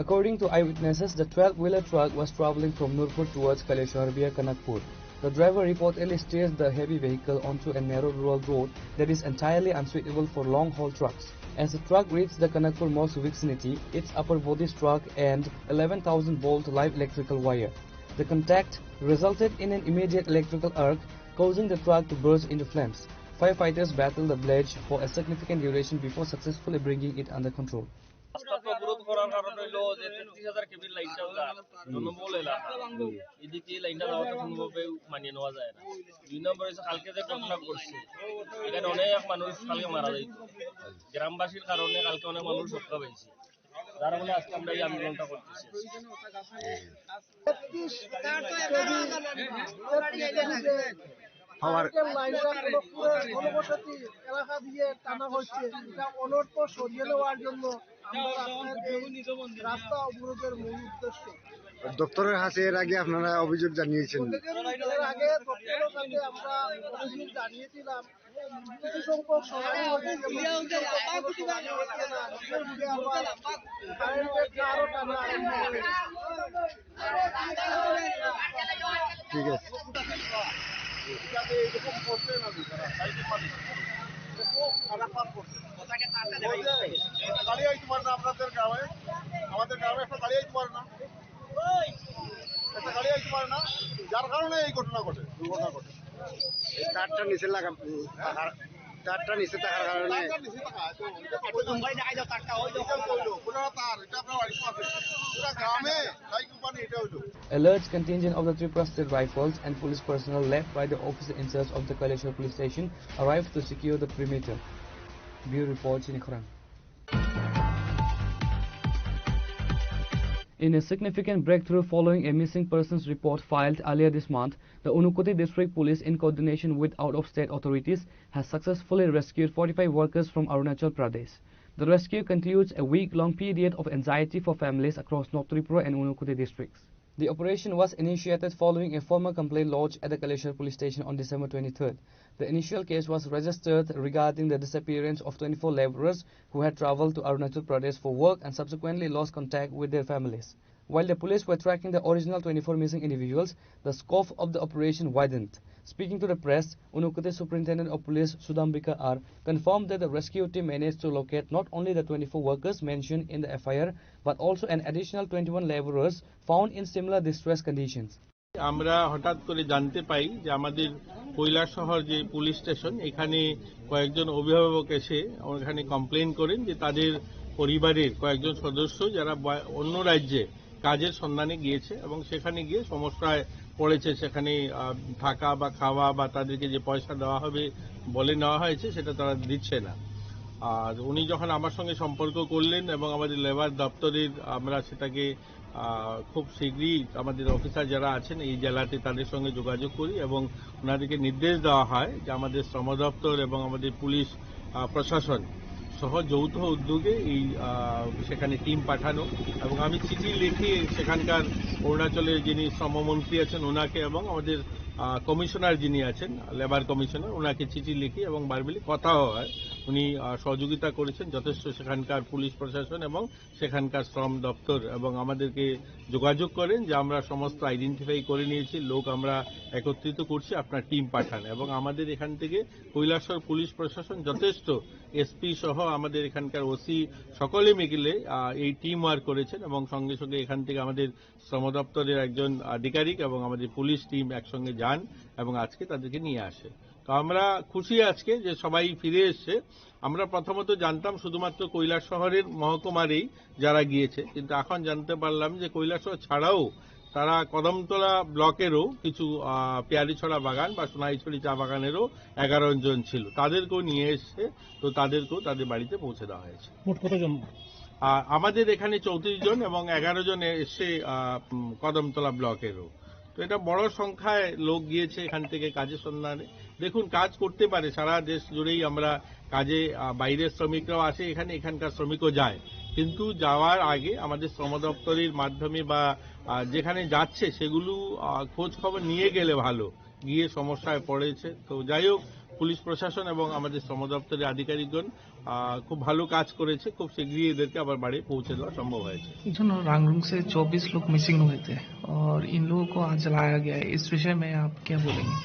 According to eyewitnesses, the 12-wheeler truck was traveling from Nurpur towards Kaleshwar via Kanakpur. The driver reportedly steered the heavy vehicle onto a narrow rural road that is entirely unsuitable for long-haul trucks. As the truck reached the Kanakpur mosque vicinity, its upper body struck an 11,000-volt live electrical wire. The contact resulted in an immediate electrical arc, causing the truck to burst into flames. Firefighters battled the blaze for a significant duration before successfully bringing it under control. অবরোধ করার কারণ হইলো যে 33,000 কেবির লাইনটা জনবহুল এলাকা এদিকে লাইনটা যাওয়াটা কোনোভাবে মানিয়ে নেওয়া যায় না। 2 নম্বর হচ্ছে কালকে যে ঘটনা ঘটছে এখানে অনেক মানুষ কালকে মারা যাইত, গ্রামবাসীর কারণে কালকে অনেক মানুষ রক্ষা পেয়েছে, যার ফলে আজকে আমরা এই আন্দোলনটা করতেছি। এলাকা দিয়ে টানা হচ্ছে, এটা অনর্থ সরিয়ে নেওয়ার জন্য রাস্তা অবরোধের মূল উদ্দেশ্য। দপ্তরের কাছে এর আগে আপনারা অভিযোগ জানিয়েছেন? এর আগে দপ্তরের কাছে আমরা অভিযোগ জানিয়েছিলাম, কিছু সংখ্যক সমাধান হচ্ছে আরো টানা। ঠিক আছে। আপনাদের গ্রামে আমাদের গ্রামে একটা গাড়ি আইতে পারে না, একটা গাড়ি আইতে পারে না, যার কারণে এই ঘটনা ঘটে, দুর্ঘটনা ঘটে। তারটা নিচে তারটা নিচে থাকার কারণে A large contingent of the Tripura State Rifles and police personnel led by the officer in charge of the Kaleshwar police station arrived to secure the perimeter. Bureau report, Chinikhoran. In a significant breakthrough following a missing persons report filed earlier this month, the Unukoti District Police, in coordination with out-of-state authorities, has successfully rescued 45 workers from Arunachal Pradesh. The rescue concludes a week-long period of anxiety for families across North Tripura and Unukoti districts. The operation was initiated following a formal complaint lodged at the Kaleshwar police station on December 23rd. The initial case was registered regarding the disappearance of 24 laborers who had traveled to Arunachal Pradesh for work and subsequently lost contact with their families. While the police were tracking the original 24 missing individuals, the scope of the operation widened. Speaking to the press, Unukoti Superintendent of Police Sudambika R confirmed that the rescue team managed to locate not only the 24 workers mentioned in the FIR, but also an additional 21 laborers found in similar distress conditions. আমরা হঠাৎ করে জানতে পাই যে আমাদের কৈলাসহর যে police station এখানে কয়েকজন অভিভাবক এসে ওখানে কমপ্লেন করেন যে তাদের পরিবারের কয়েকজন সদস্য যারা অন্য রাজ্যে কাজের সন্ধানে গিয়েছে এবং সেখানে গিয়ে সমস্যায় পড়েছে, সেখানে থাকা বা খাওয়া বা তাদেরকে যে পয়সা দেওয়া হবে বলে নেওয়া হয়েছে সেটা তারা দিচ্ছে না। আর উনি যখন আমার সঙ্গে সম্পর্ক করলেন এবং আমাদের লেবার দপ্তরের আমরা সেটাকে খুব শীঘ্রই আমাদের অফিসার যারা আছেন এই জেলাতে তাদের সঙ্গে যোগাযোগ করি এবং ওনাদেরকে নির্দেশ দেওয়া হয় যে আমাদের শ্রম দপ্তর এবং আমাদের পুলিশ প্রশাসন সহ যৌথ উদ্যোগে এই সেখানে টিম পাঠানো এবং আমি চিঠি লিখে সেখানকার অরুণাচলের যিনি শ্রমমন্ত্রী আছেন ওনাকে এবং আমাদের কমিশনার যিনি আছেন লেবার কমিশনার ওনাকে চিঠি লিখি এবং বারবেলি কথাও হয়। উনি সহযোগিতা করেছেন যথেষ্ট, সেখানকার পুলিশ প্রশাসন এবং সেখানকার শ্রম দপ্তর এবং আমাদেরকে যোগাযোগ করেন যে আমরা সমস্ত আইডেন্টিফাই করে নিয়েছি, লোক আমরা একত্রিত করছি, আপনার টিম পাঠান। এবং আমাদের এখান থেকে কৈলাসহর পুলিশ প্রশাসন যথেষ্ট, এসপি সহ আমাদের এখানকার ওসি সকলে মিলে এই টিম ওয়ার্ক করেছেন এবং সঙ্গে সঙ্গে এখান থেকে আমাদের শ্রম দপ্তরের একজন আধিকারিক এবং আমাদের পুলিশ টিম একসঙ্গে যান এবং আজকে তাদেরকে নিয়ে আসে। তো আমরা খুশি আজকে যে সবাই ফিরে এসছে। আমরা প্রথমত জানতাম শুধুমাত্র কৈলাসহরের মহকুমারেই যারা গিয়েছে, কিন্তু এখন জানতে পারলাম যে কৈলাসহর ছাড়াও তারা কদমতলা ব্লকেরও কিছু পেয়ারিছড়া বাগান বা সোনাইছড়ি চা বাগানেরও 11 জন ছিল, তাদেরকেও নিয়ে এসছে। তো তাদেরকেও তাদের বাড়িতে পৌঁছে দেওয়া হয়েছে। মোট কতজন? আমাদের এখানে 34 জন এবং 11 জন এসে কদমতলা ব্লকেরও। তো এটা বড় সংখ্যায় লোক গিয়েছে এখান থেকে কাজের সন্ধানে। দেখুন, কাজ করতে পারে সারা দেশ জুড়েই, আমরা কাজে বাইরের শ্রমিকরাও আসে এখানে, এখানকার শ্রমিকও যায়, কিন্তু যাওয়ার আগে আমাদের শ্রম দপ্তরের মাধ্যমে বা যেখানে যাচ্ছে সেগুলো খোঁজ খবর নিয়ে গেলে ভালো, গিয়ে সমস্যায় পড়েছে। তো যাই হোক, পুলিশ প্রশাসন এবং আমাদের শ্রম দপ্তরের আধিকারিকগণ খুব ভালো কাজ করেছে। খুব শীঘ্রই এদেরকে আবার বাড়ি পৌঁছে দেওয়া সম্ভব হয়েছে। रांगरुंग से 24 लोग मिसिंग हुए थे और इन लोगों को आज लाया गया है, इस विषय में आप क्या बोलेंगे?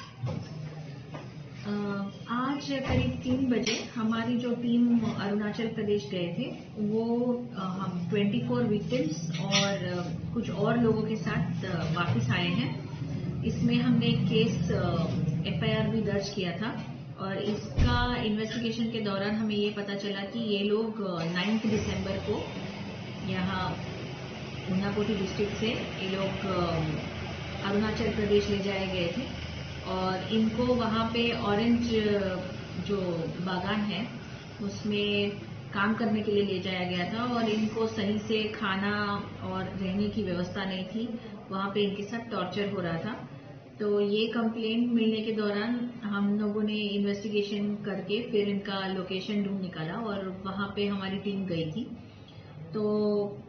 आज करीब 3 बजे हमारी जो टीम अरुणाचल प्रदेश गए थे वो हम 24 विक्टिम्स और कुछ और लोगों के साथ वापस आए हैं। इसमें हमने एक केस FIR भी दर्ज किया था और इसका इन्वेस्टिगेशन के दौरान हमें ये पता चला कि ये लोग 9 दिसंबर को यहाँ ऊनाकोटी डिस्ट्रिक्ट से ये लोग अरुणाचल प्रदेश ले जाए गए थे और इनको वहाँ पे ऑरेंज जो बागान है उसमें काम करने के लिए ले जाया गया था और इनको सही से खाना और रहने की व्यवस्था नहीं थी। वहाँ पे इनके साथ टॉर्चर हो रहा था। तो ये कंप्लेंट मिलने के दौरान हम लोगों ने इन्वेस्टिगेशन करके फिर इनका लोकेशन ढूंढ निकाला और वहाँ पे हमारी टीम गई थी। तो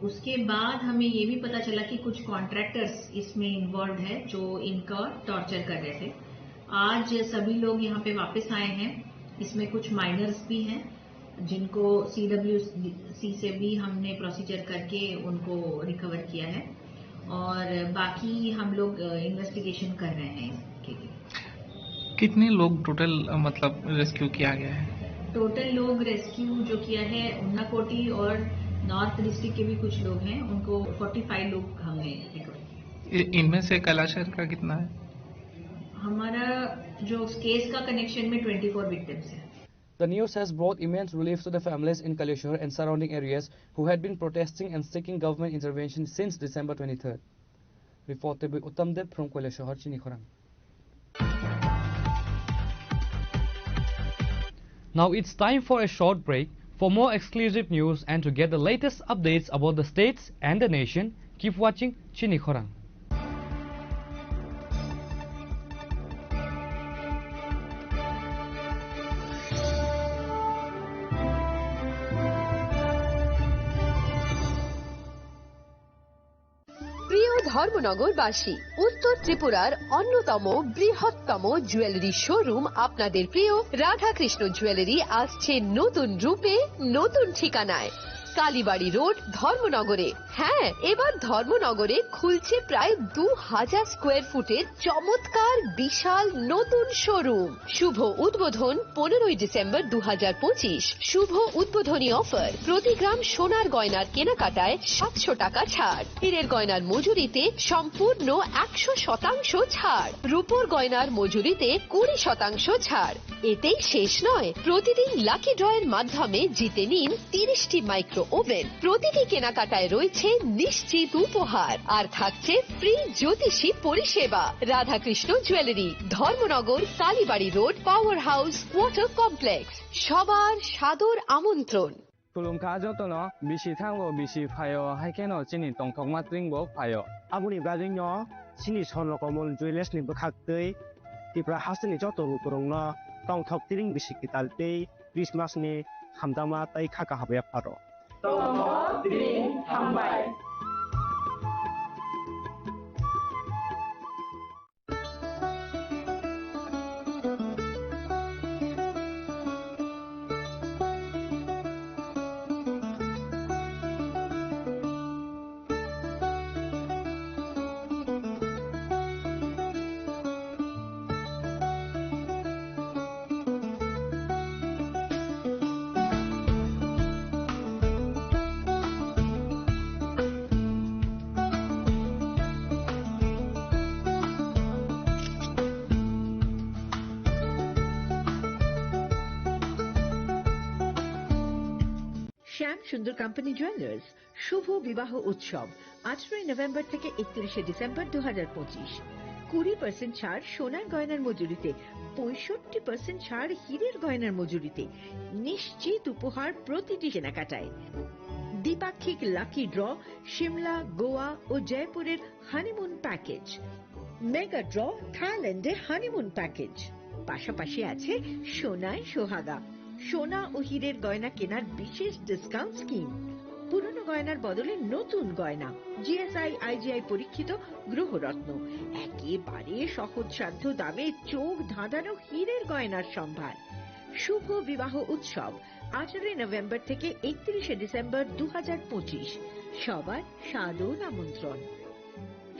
उसके बाद हमें ये भी पता चला कि कुछ कॉन्ट्रैक्टर्स इसमें इन्वॉल्व है जो इनका टॉर्चर कर रहे थे। आज सभी लोग यहाँ पे वापस आए हैं। इसमें कुछ माइनर्स भी हैं जिनको CWC से भी हमने प्रोसीजर करके उनको रिकवर किया है और बाकी हम लोग इन्वेस्टिगेशन कर रहे हैं इसके लिए। कितने लोग टोटल मतलब रेस्क्यू किया गया है? टोटल लोग रेस्क्यू जो किया है ऊनाकोटी और नॉर्थ डिस्ट्रिक्ट के भी कुछ लोग हैं, उनको 45 लोग हमने रिकवर किया। इनमें से कैलाशहर का कितना है? हमारा जो केस का कनेक्शन में 24 विक्टिम्स है। The news has brought immense relief to the families in Kaleshwar and surrounding areas who had been protesting and seeking government intervention since December 23rd. Reported by Uttam Deb from Kaleshwar, Chinikhorang. Now it's time for a short break. For more exclusive news and to get the latest updates about the states and the nation, keep watching Chinikhorang. ধর্মনগরবাসী, উত্তর ত্রিপুরার অন্যতম বৃহত্তম jewellery showroom আপনাদের প্রিয় Radhakrishna jewellery আসছে নতুন রূপে, নতুন ঠিকানায়, কালীবাড়ি রোড, ধর্মনগরে। হ্যাঁ, এবার ধর্মনগরে খুলছে প্রায় 2000 স্কোয়ার ফুটের চমৎকার বিশাল নতুন শোরুম। শুভ উদ্বোধন 15 ডিসেম্বর 2025। শুভ উদ্বোধনী অফার, প্রতি গ্রাম সোনার গয়নার কেনাকাটায় 700 টাকা ছাড়, হীরের গয়নার মজুরিতে সম্পূর্ণ 100% ছাড়, রূপোর গয়নার মজুরিতে 20% ছাড়। এতেই শেষ নয়, প্রতিদিন লাকি ড্রয়ের মাধ্যমে জিতে নিন 30টি মাইক্রো ওভেন। প্রতিটি কেনাকাটায় রয়েছে নিশ্চিত উপহার আর থাকছে ফ্রি জ্যোতিষী পরিষেবা। Radhakrishna jewellery, Dharmanagar, Kalibari road, power house, water complex. সবার সাদর আমন্ত্রণ। खुलुमखा जतनो बिसि थांगो बिसि फायो हाइकेनो चिनि तंथंमा त्रिंगो फायो आबुनि बाजैनो चिनि सनकमल जुएलार्स नि बखाक्तै तिप्रा हासनि जतरो करंनो तंथक त्रिंग बिसि कितालतै क्रिसमास नि हामदामा तै खाका हाबया फारो तंथक त्रिंग हामबाय। শ্যাম সুন্দর কোম্পানি জুয়েলার্স শুভ বিবাহ উৎসব 18 নভেম্বর থেকে 31 ডিসেম্বর 2025। 20% ছাড় সোনার গয়নার মজুরিতে, 65% ছাড় হীরের গয়নার মজুরিতে, নিশ্চিত উপহার প্রতিটি কেনাকাটায়। দ্বিপাক্ষিক লাকি ড্র, শিমলা, গোয়া ও জয়পুরের হানিমুন প্যাকেজ, মেগা ড্র, থাইল্যান্ডে হানিমুন প্যাকেজ। পাশাপাশি আছে সোনায় সোহাগা, সোনা ও হীরের গয়না কেনার বিশেষ ডিসকাউন্ট স্কিম। পুরনো গয়নার বদলে নতুন গয়না, জিএসআই আইজিআই পরীক্ষিত গ্রহরত্ন, একেবারে সহজসাধ্য দামে চোখ ধাঁধানো হীরের গয়নার সম্ভার। শুভ বিবাহ উৎসব 18 নভেম্বর থেকে 31 ডিসেম্বর 2025। সবার সাদর আমন্ত্রণ।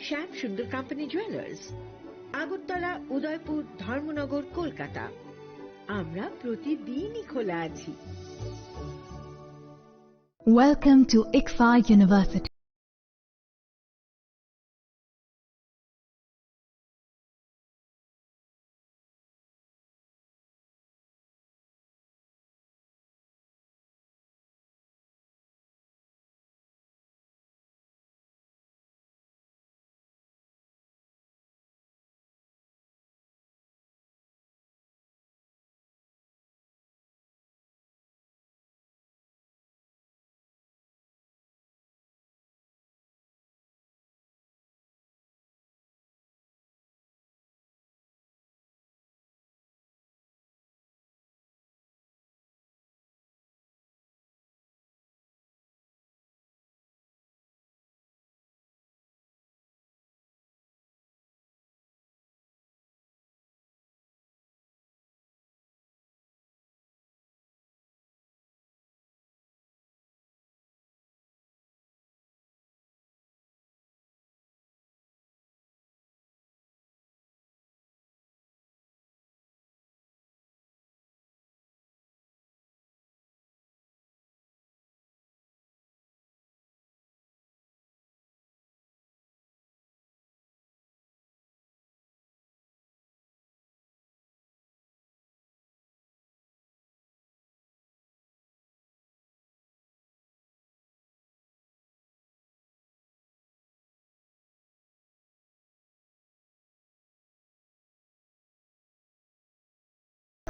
শ্যাম সুন্দর কোম্পানি জুয়েলার্স, আগরতলা, উদয়পুর, ধর্মনগর, কলকাতা। আমরা প্রতিদিনই খোলা আছি। Welcome to ICFA University.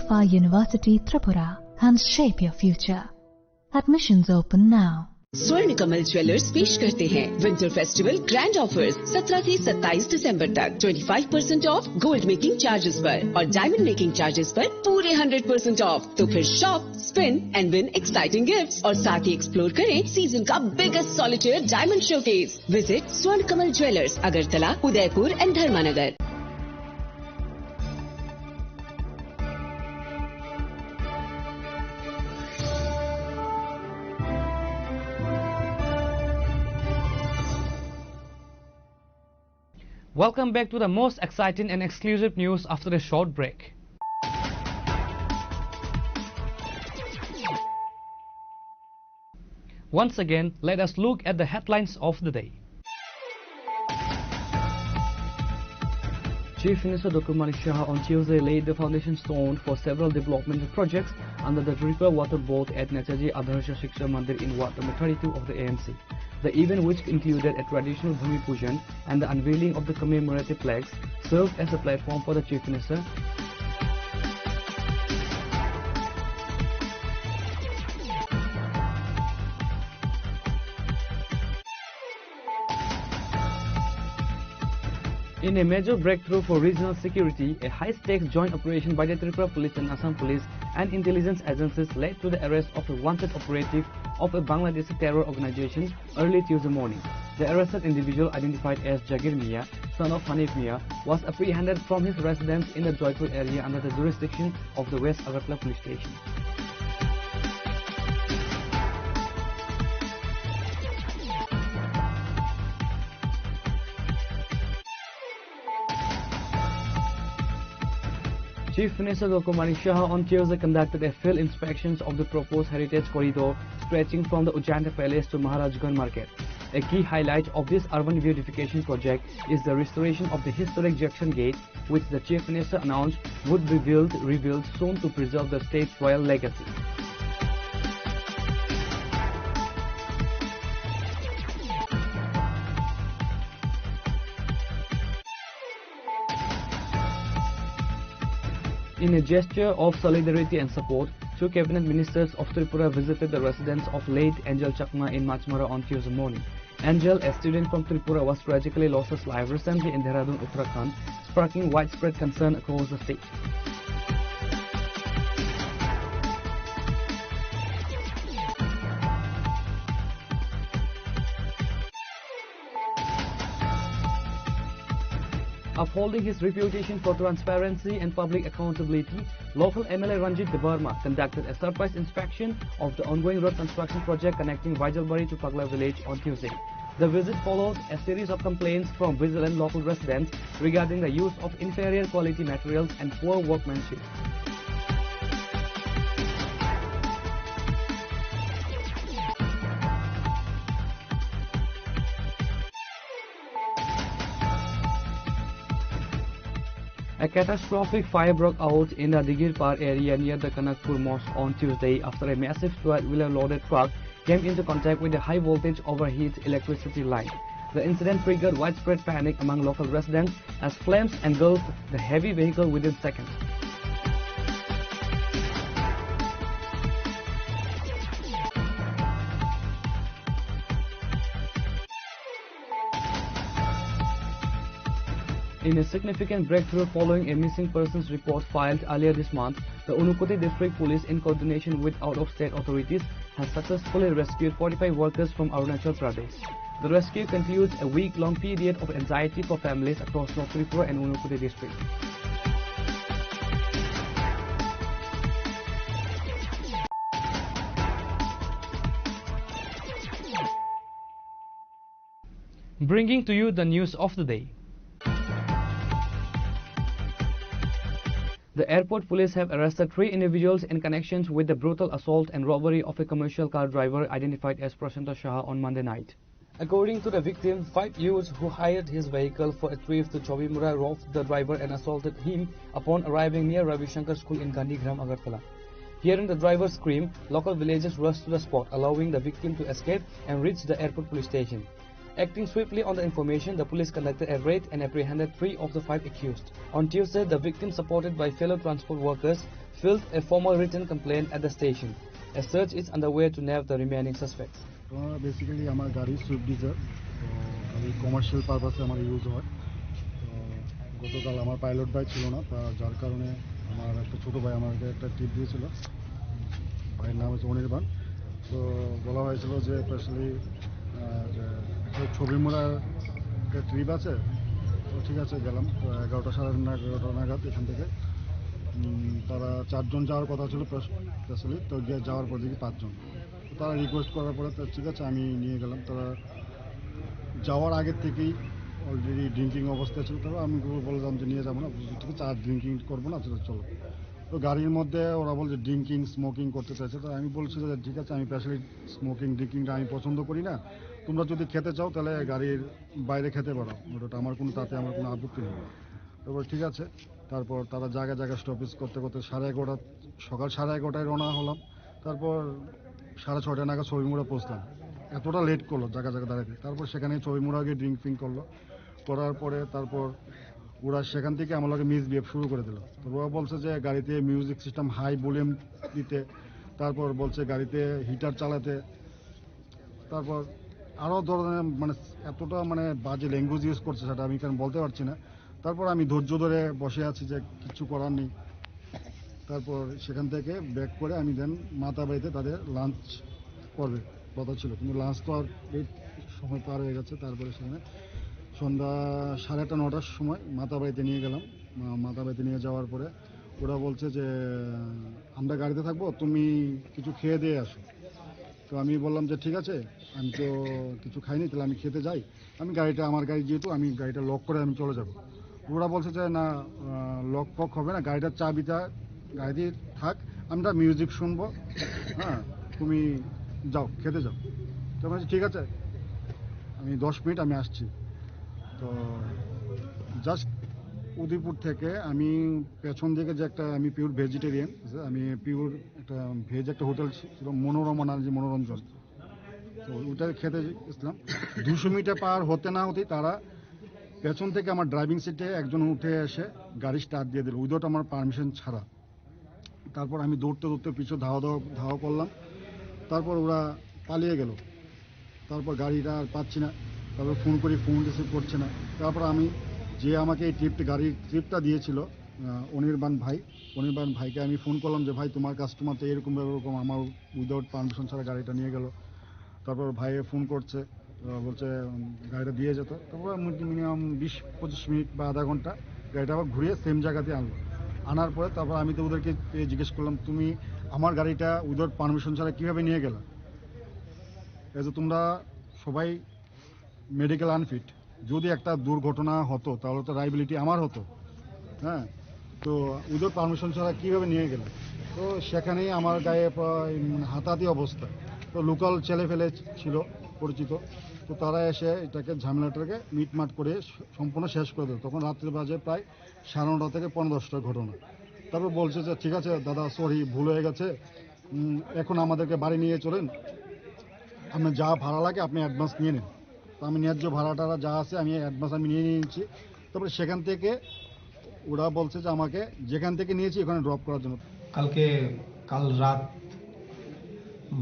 ICFA University Tripura and shape your future. Admissions open now. स्वर्ण कमल ज्वेलर्स पेश करते हैं विंटर फेस्टिवल ग्रैंड ऑफर्स 17 से 27 दिसंबर तक 25% ऑफ गोल्ड मेकिंग चार्जेस पर और डायमंड मेकिंग चार्जेस पर पूरे 100% ऑफ। तो फिर shop, spin and win exciting gifts और साथ ही एक्सप्लोर करें सीजन का biggest solitaire diamond showcase. Visit Swarna Kamal jewellers, Agartala, Udaipur and Dharmanagar. Welcome back to the most exciting and exclusive news after a short break. Once again, let us look at the headlines of the day. Chief Minister Dr. Manik Shah on Tuesday laid the foundation stone for several developmental projects under the Tripura Water Board at Netaji Adarsha Shiksha Mandir in Ward number 32 of the ANC. The event, which included a traditional Bhumi Pujan and the unveiling of the commemorative flags, served as a platform for the Chief Minister In a major breakthrough for regional security, a high-stakes joint operation by the Tripura Police and Assam Police and intelligence agencies led to the arrest of a wanted operative of a Bangladeshi terror organization early Tuesday morning. The arrested individual, identified as Jagir Mia, son of Hanif Mia, was apprehended from his residence in the Joypur area under the jurisdiction of the West Agartala Police Station. Chief Minister Dr. Manik Shah on Tuesday conducted a field inspections of the proposed heritage corridor stretching from the Ujanta Palace to Maharajganj Market. A key highlight of this urban beautification project is the restoration of the historic Junction Gate, which the Chief Minister announced would be rebuilt soon to preserve the state's royal legacy. In a gesture of solidarity and support, two cabinet ministers of Tripura visited the residence of late Angel Chakma in Machmara on Tuesday morning. Angel, a student from Tripura, was tragically lost his life recently in Dehradun, Uttarakhand, sparking widespread concern across the state. Upholding his reputation for transparency and public accountability, local MLA Ranjit Debarma conducted a surprise inspection of the ongoing road construction project connecting Vaijalbari to Pagla village on Tuesday. The visit followed a series of complaints from vigilant local residents regarding the use of inferior quality materials and poor workmanship. A catastrophic fire broke out in the Digirpar area near the Kanakpur Mosque on Tuesday after a massive 12-wheeler loaded truck came into contact with a high-voltage overheat electricity line. The incident triggered widespread panic among local residents as flames engulfed the heavy vehicle within seconds. In a significant breakthrough following a missing persons report filed earlier this month, the Unukoti District Police, in coordination with out-of-state authorities, has successfully rescued 45 workers from Arunachal Pradesh. The rescue concludes a week-long period of anxiety for families across North Tripura and Unukoti district. Bringing to you the news of the day. The airport police have arrested 3 individuals in connections with the brutal assault and robbery of a commercial car driver identified as Prashanta Shah on Monday night. According to the victim, 5 youths who hired his vehicle for a trip to Chobimura robbed the driver and assaulted him upon arriving near Ravi Shankar School in Gandhigram, Agartala. Hearing the driver scream, local villagers rushed to the spot, allowing the victim to escape and reach the airport police station. Acting swiftly on the information, the police conducted a raid and apprehended 3 of the 5 accused. On Tuesday, the victim, supported by fellow transport workers, filed a formal written complaint at the station. A search is underway to nab the remaining suspects. Basically, আমার গাড়ি Swift Dzire আমি commercial পারপাসে আমার use হয়। গতকাল আমার pilot ভাই ছিল না, যার কারণে আমার একটা ছোট ভাই আমাকে একটা টিপ দিয়েছিল। ভাইয়ের নাম হচ্ছে অনির্বাণ। তো বলা হয়েছিল যে স্পেশালি ছবিমুড়ার একটা ট্রিপ আছে, তো ঠিক আছে গেলাম। তো 11টা সাড়ে 11টা নাগাদ এখান থেকে তারা 4 জন যাওয়ার কথা ছিল স্পেশালি, তো গিয়ে যাওয়ার পর দেখি 5 জন। তারা রিকোয়েস্ট করার পরে তো ঠিক আছে আমি নিয়ে গেলাম। তারা যাওয়ার আগের থেকেই অলরেডি ড্রিঙ্কিং অবস্থায় ছিল, তবে আমি বললাম যে নিয়ে যাবো না, ঠিক আছে আর ড্রিঙ্কিং করবো না, চলো। তো গাড়ির মধ্যে ওরা বলছে ড্রিঙ্কিং স্মোকিং করতে চাইছে। তো আমি বলছি যে ঠিক আছে আমি স্পেশালি স্মোকিং ড্রিঙ্কিংটা আমি পছন্দ করি না, তোমরা যদি খেতে চাও তাহলে গাড়ির বাইরে খেতে পারো, ওটা আমার তাতে আমার কোনো আপত্তি নেই। তারপর ঠিক আছে, তারপর তারা জায়গায় জায়গায় স্টপেজ করতে করতে সকাল 11:30টায় রওনা হলাম। তারপর 6:30 নাগাদ ছবিমুড়া পৌঁছলাম। এতটা লেট করলো জায়গা জায়গা দাঁড়াতে। তারপর সেখানে ছবিমুড়া গিয়ে ড্রিঙ্কিং করলো, করার পরে তারপর ওরা সেখান থেকে আমার লগে মিসবিহেভ শুরু করে দিল। তো ওরা বলছে যে গাড়িতে মিউজিক সিস্টেম হাই ভলিউম দিতে, তারপর বলছে গাড়িতে হিটার চালাতে, তারপর আরও ধরনের মানে এতটা মানে বাজে ল্যাঙ্গুয়েজ ইউজ করছে, সেটা আমি কেন বলতে পারছি না। তারপর আমি ধৈর্য ধরে বসে আছি যে কিছু করার নেই। তারপর সেখান থেকে ব্যাক করে আমি দেন মাতাবাড়িতে তাদের লাঞ্চ করবে কথা ছিল, কিন্তু লাঞ্চ তো আর এই সময় পার হয়ে গেছে। তারপরে সেখানে সন্ধ্যা 8:30 9টার সময় মাতাবাড়িতে নিয়ে গেলাম। মাতাবাড়িতে নিয়ে যাওয়ার পরে ওরা বলছে যে আমরা গাড়িতে থাকবো, তুমি কিছু খেয়ে দিয়ে আসো। তো আমি বললাম যে ঠিক আছে, আমি তো কিছু খাইনি, তাহলে আমি খেতে যাই, আমি আমার গাড়ি যেহেতু আমি গাড়িটা লক করে আমি চলে যাব। ওরা বলছে যে না লক ফক হবে না, গাড়িটার চাবিটা গাড়ি থাক, আমরা মিউজিক শুনবো, হ্যাঁ তুমি যাও খেতে যাও। তো আমি ঠিক আছে আমি 10 মিনিট আমি আসছি। তো জাস্ট উদয়পুর থেকে আমি পেছন দিকে যে একটা আমি পিওর ভেজিটেরিয়ান, আমি পিওর একটা ভেজ একটা হোটেল ছিল মনোরমা নামে মনোরঞ্জন, তো ওটা খেতে গেছিলাম। 200 মিটার পার হতে না হতেই তারা পেছন থেকে আমার ড্রাইভিং সিটে একজন উঠে এসে গাড়ি স্টার্ট দিয়ে দিল উইদাউট আমার পারমিশন ছাড়া। তারপর আমি দৌড়তে দৌড়তে পিছু ধাওয়া করলাম। তারপর ওরা পালিয়ে গেল। তারপর গাড়িটা আর পাচ্ছি না, তারপর ফোন করি, ফোন রিসিভ করছে না। তারপর আমি যে আমাকে এই গাড়ির ট্রিপটা দিয়েছিল অনির্বাণ ভাইকে আমি ফোন করলাম যে ভাই তোমার কাস্টমার তো এরকম আমার উইদাউট পারমিশন ছাড়া গাড়িটা নিয়ে গেল। তারপর ভাইয়ে ফোন করছে, তো বলছে গাড়িটা দিয়ে যেত, তারপর মিনিমাম 20-25 মিনিট বা আধা ঘন্টা গাড়িটা আবার ঘুরিয়ে সেম জায়গাতে আনলো। আনার পরে তারপর আমি তো ওদেরকে জিজ্ঞেস করলাম, তুমি আমার গাড়িটা উইদাউট পারমিশন ছাড়া কীভাবে নিয়ে গেলা? যে তোমরা সবাই মেডিকেল আনফিট, যদি একটা দুর্ঘটনা হতো তাহলে তো লায়াবিলিটি আমার হতো, হ্যাঁ, তো উইদাউট পারমিশন ছাড়া কীভাবে নিয়ে গেলে? তো সেখানেই আমার গায়ে হাতাহাতি অবস্থা। তো লোকাল ছেলে ফেলে ছিল পরিচিত, তো তারা এসে এটাকে ঝামেলাটাকে মিটমাট করে সম্পূর্ণ শেষ করে দেয়। তখন রাত্রি বাজে প্রায় 9:30 থেকে 10:30 ঘটনা। তারপর বলছে যে ঠিক আছে দাদা, সরি, ভুল হয়ে গেছে, এখন আমাদেরকে বাড়ি নিয়ে চলেন, আপনার যা ভাড়া লাগে আপনি অ্যাডভান্স নিয়ে নিন। তো আমি ন্যায্য ভাড়াটা যা আছে আমি অ্যাডভান্স নিয়ে নিয়েছি। তারপরে সেখান থেকে ওরা বলছে যে আমাকে যেখান থেকে নিয়েছি ওখানে ড্রপ করার জন্য। কাল রাত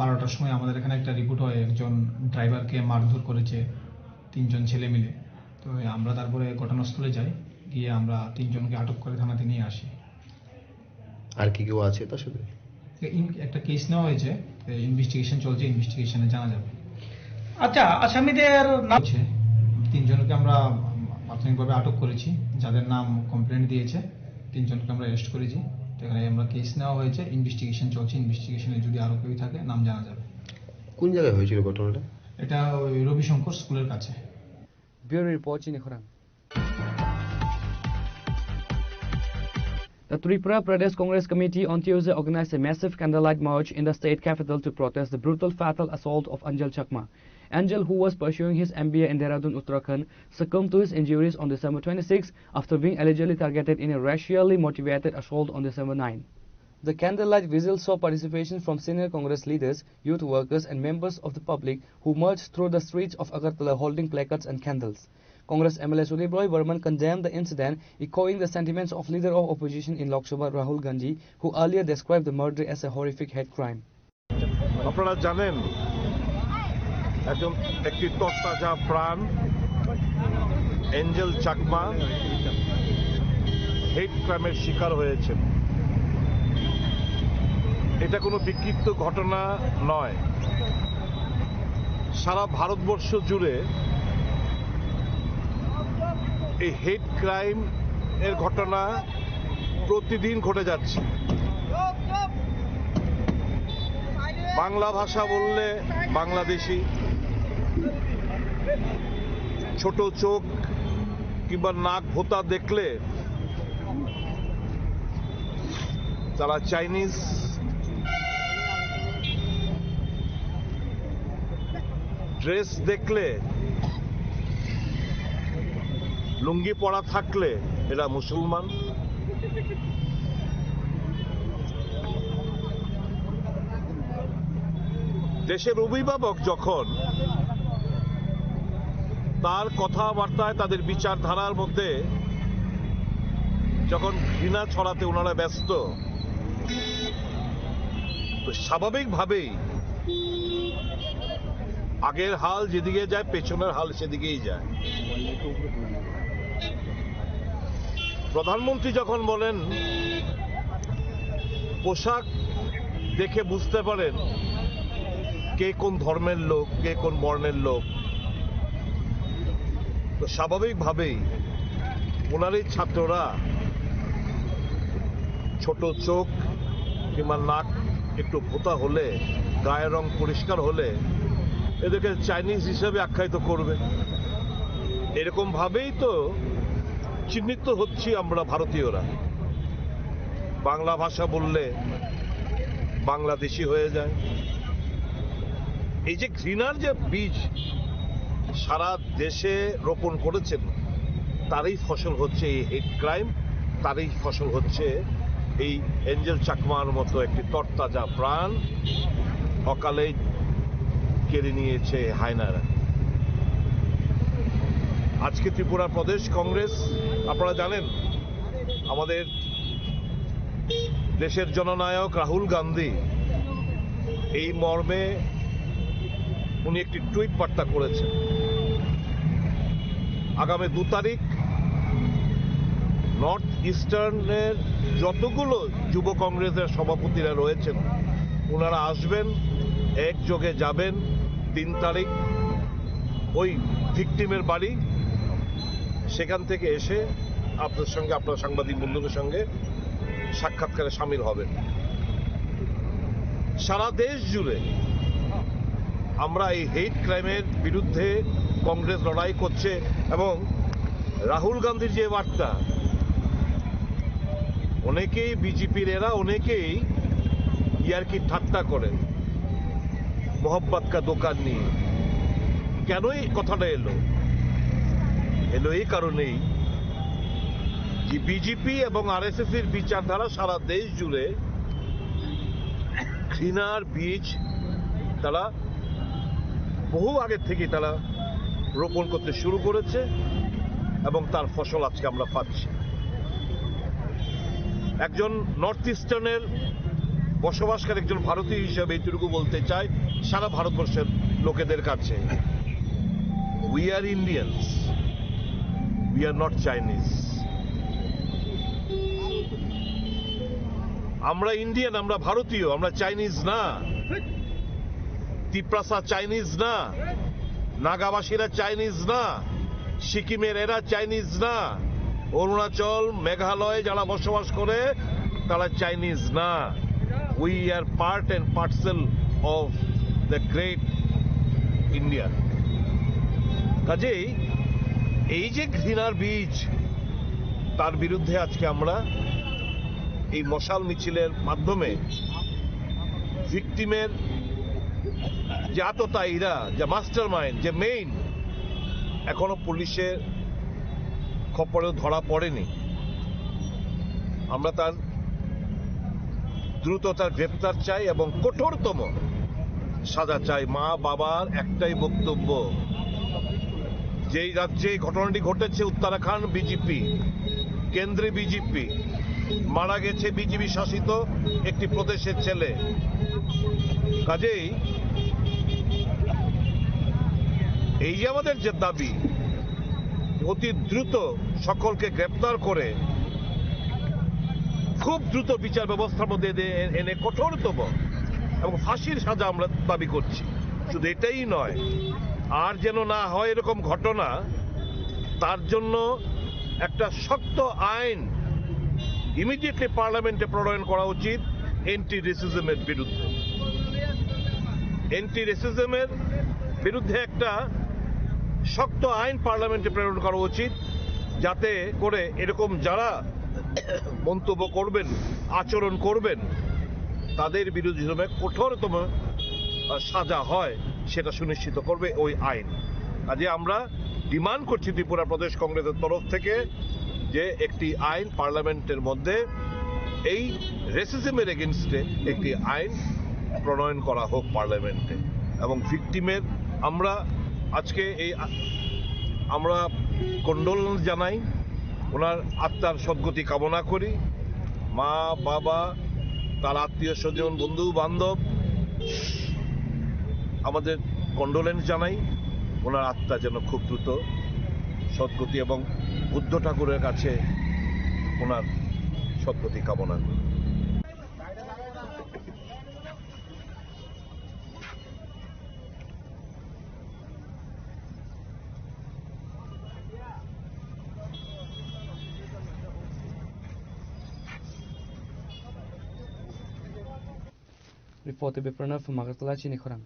12টার সময় আমাদের এখানে একটা রিপোর্ট হয়, একজন ড্রাইভারকে মারধর করেছে 3 জন ছেলে মিলে। তো আমরা তারপরে ঘটনাস্থলে যাই, গিয়ে আমরা 3 জনকে আটক করে থানাতে নিয়ে আসি। আর কি কেউ আছে তার সাথে? একটা কেস নেওয়া হয়েছে, ইনভেস্টিগেশন চলছে, ইনভেস্টিগেশনে জানা যাবে। আচ্ছা, আসামিদের নাম? 3 জনকে আমরা প্রাথমিকভাবে আটক করেছি, যাদের নাম কমপ্লেন্ট দিয়েছে 3 জনকে আমরা অ্যারেস্ট করেছি। এখানে আমরা কেস নেওয়া হয়েছে, ইনভেস্টিগেশন চলছে, ইনভেস্টিগেশনে যদি আরো কেউ থাকে নাম জানা যাবে। কোন জায়গায় হয়েছিল ঘটনাটা? এটা ওই রবিশঙ্কর স্কুলের কাছে। ব্যুরো রিপোর্ট চিনিখরাং। The Tripura Pradesh Congress Committee on Tuesday organized a massive candlelight march in the state capital to protest the brutal fatal assault of Anjal Chakma. Anjal, who was pursuing his MBA in Dehradun, Uttarakhand, succumbed to his injuries on December 26 after being allegedly targeted in a racially motivated assault on December 9. The candlelight vigil saw participation from senior Congress leaders, youth workers and members of the public who marched through the streets of Agartala holding placards and candles. Congress MLA Sudip Roy Burman condemned the incident, echoing the sentiments of leader of opposition in Lok Sabha Rahul Gandhi, who earlier described the murder as a horrific hate crime. আপনারা জানেন একটি তরতাজা প্রাণ Angel Chakma হেট ক্রাইমের শিকার হয়েছেন। এটা কোনো বিক্ষিপ্ত ঘটনা নয়, সারা ভারতবর্ষ জুড়ে এই হেট ক্রাইম এর ঘটনা প্রতিদিন ঘটে যাচ্ছে। বাংলা ভাষা বললে বাংলাদেশি, ছোট চোখ কিংবা নাক ভোঁতা দেখলে তারা চাইনিজ, ড্রেস দেখলে, লুঙ্গি পরা থাকলে এরা মুসলমান। দেশের অভিভাবক যখন তার কথাবার্তায় তাদের বিচারধারার মধ্যে যখন ঘৃণা ছড়াতে ওনারা ব্যস্ত, তো স্বাভাবিকভাবেই আগের হাল যেদিকে যায় পেছনের হাল সেদিকেই যায়। প্রধানমন্ত্রী যখন বলেন পোশাক দেখে বুঝতে পারেন কে কোন ধর্মের লোক, কে কোন বর্ণের লোক, তো স্বাভাবিকভাবেই ওনারই ছাত্ররা ছোট চোখ কিংবা নাক একটু ভোঁতা হলে, গায়ের রং পরিষ্কার হলে এদেরকে চাইনিজ হিসেবে আখ্যায়িত করবে। এরকম ভাবেই তো চিহ্নিত হচ্ছি আমরা ভারতীয়রা। বাংলা ভাষা বললে বাংলাদেশি হয়ে যায়। এই যে ঘৃণার যে বীজ সারা দেশে রোপণ করেছেন, তারই ফসল হচ্ছে এই হেট ক্রাইম, তারই ফসল হচ্ছে এই এঞ্জেল চাকমার মতো একটি তরতাজা প্রাণ অকালে কেড়ে নিয়েছে হায়নারা। আজকে ত্রিপুরা প্রদেশ কংগ্রেস, আপনারা জানেন আমাদের দেশের জননায়ক রাহুল গান্ধী এই মর্মে উনি একটি টুইট বার্তা করেছেন। আগামী 2 তারিখ নর্থ ইস্টার্নের যতগুলো যুব কংগ্রেসের সভাপতিরা রয়েছেন ওনারা আসবেন, একযোগে যাবেন 3 তারিখ ওই ভিকটিমের বাড়ি, সেখান থেকে এসে আপনার সঙ্গে, আপনার সাংবাদিক বন্ধুদের সঙ্গে সাক্ষাৎকারে সামিল হবেন। সারা দেশ জুড়ে আমরা এই হেট ক্রাইমের বিরুদ্ধে কংগ্রেস লড়াই করছে, এবং রাহুল গান্ধীর যে বার্তা, অনেকেই বিজেপির এরা অনেকেই ইয়ার্কি ঠাট্টা করেন মোহব্বত কা দোকান নিয়ে। কেন এই কথাটা এলো এই কারণেই যে বিজেপি এবং আরএসএস এর বিচারধারা সারা দেশ জুড়ে ঘৃণার বীজ তারা বহু আগের থেকে তারা রোপণ করতে শুরু করেছে, এবং তার ফসল আজকে আমরা পাচ্ছি। একজন নর্থ ইস্টার্নের বসবাসকারী একজন ভারতীয় হিসেবে এইটুকু বলতে চাই সারা ভারতবর্ষের লোকেদের কাছে, we are Indians, we are not Chinese. আমরা ইন্ডিয়ান, আমরা ভারতীয়, আমরা চাইনিজ না। তিপ্রাসা চাইনিজ না, নাগাবাসীরা চাইনিজ না, সিকিমের এরা চাইনিজ না, অরুণাচল, মেঘালয় যারা বসবাস করে তারা চাইনিজ না। We are part and parcel of the great India. কাজেই এই যে ঘৃণার বীজ, তার বিরুদ্ধে আজকে আমরা এই মশাল মিছিলের মাধ্যমে ভিকটিমের যে আততায়ীরা, যে মাস্টার মাইন্ড, যে মেইন, এখনো পুলিশের খপ্পরেও ধরা পড়েনি, আমরা তার দ্রুত তার গ্রেপ্তার চাই এবং কঠোরতম সাজা চাই। মা বাবার একটাই বক্তব্য, যেই রাজ্যে এই ঘটনাটি ঘটেছে উত্তরাখণ্ড, বিজেপি, কেন্দ্রে বিজেপি, মারা গেছে বিজেপি শাসিত একটি প্রদেশের ছেলে। কাজেই এই যে আমাদের যে দাবি, অতি দ্রুত সকলকে গ্রেপ্তার করে খুব দ্রুত বিচার ব্যবস্থার মধ্যে এনে কঠোরতম এবং ফাঁসির সাজা আমরা দাবি করছি। শুধু এটাই নয়, আর যেন না হয় এরকম ঘটনা, তার জন্য একটা শক্ত আইন ইমিডিয়েটলি পার্লামেন্টে প্রণয়ন করা উচিত এন্টি রেসিজমের বিরুদ্ধে। এন্টি রেসিজমের বিরুদ্ধে একটা শক্ত আইন পার্লামেন্টে প্রেরণ করা উচিত, যাতে করে এরকম যারা মন্তব্য করবেন, আচরণ করবেন, তাদের বিরুদ্ধে কঠোরতম সাজা হয়, সেটা সুনিশ্চিত করবে ওই আইন। কাজে আমরা ডিমান্ড করছি ত্রিপুরা প্রদেশ কংগ্রেসের তরফ থেকে যে একটি আইন পার্লামেন্টের মধ্যে এই রেসিজমের এগেনস্টে একটি আইন প্রণয়ন করা হোক পার্লামেন্টে। এবং ভিকটিমের আমরা আজকে আমরা কন্ডোলেন্স জানাই, ওনার আত্মার সদ্গতি কামনা করি। মা বাবা, তার আত্মীয় স্বজন, বন্ধু বান্ধব, আমাদের কন্ডোলেন্স জানাই। ওনার আত্মা যেন খুব দ্রুত সদ্গতি, এবং বুদ্ধ ঠাকুরের কাছে ওনার সদ্গতি কামনা করি। Reported by Pranav from Agartala, Chinikhorang.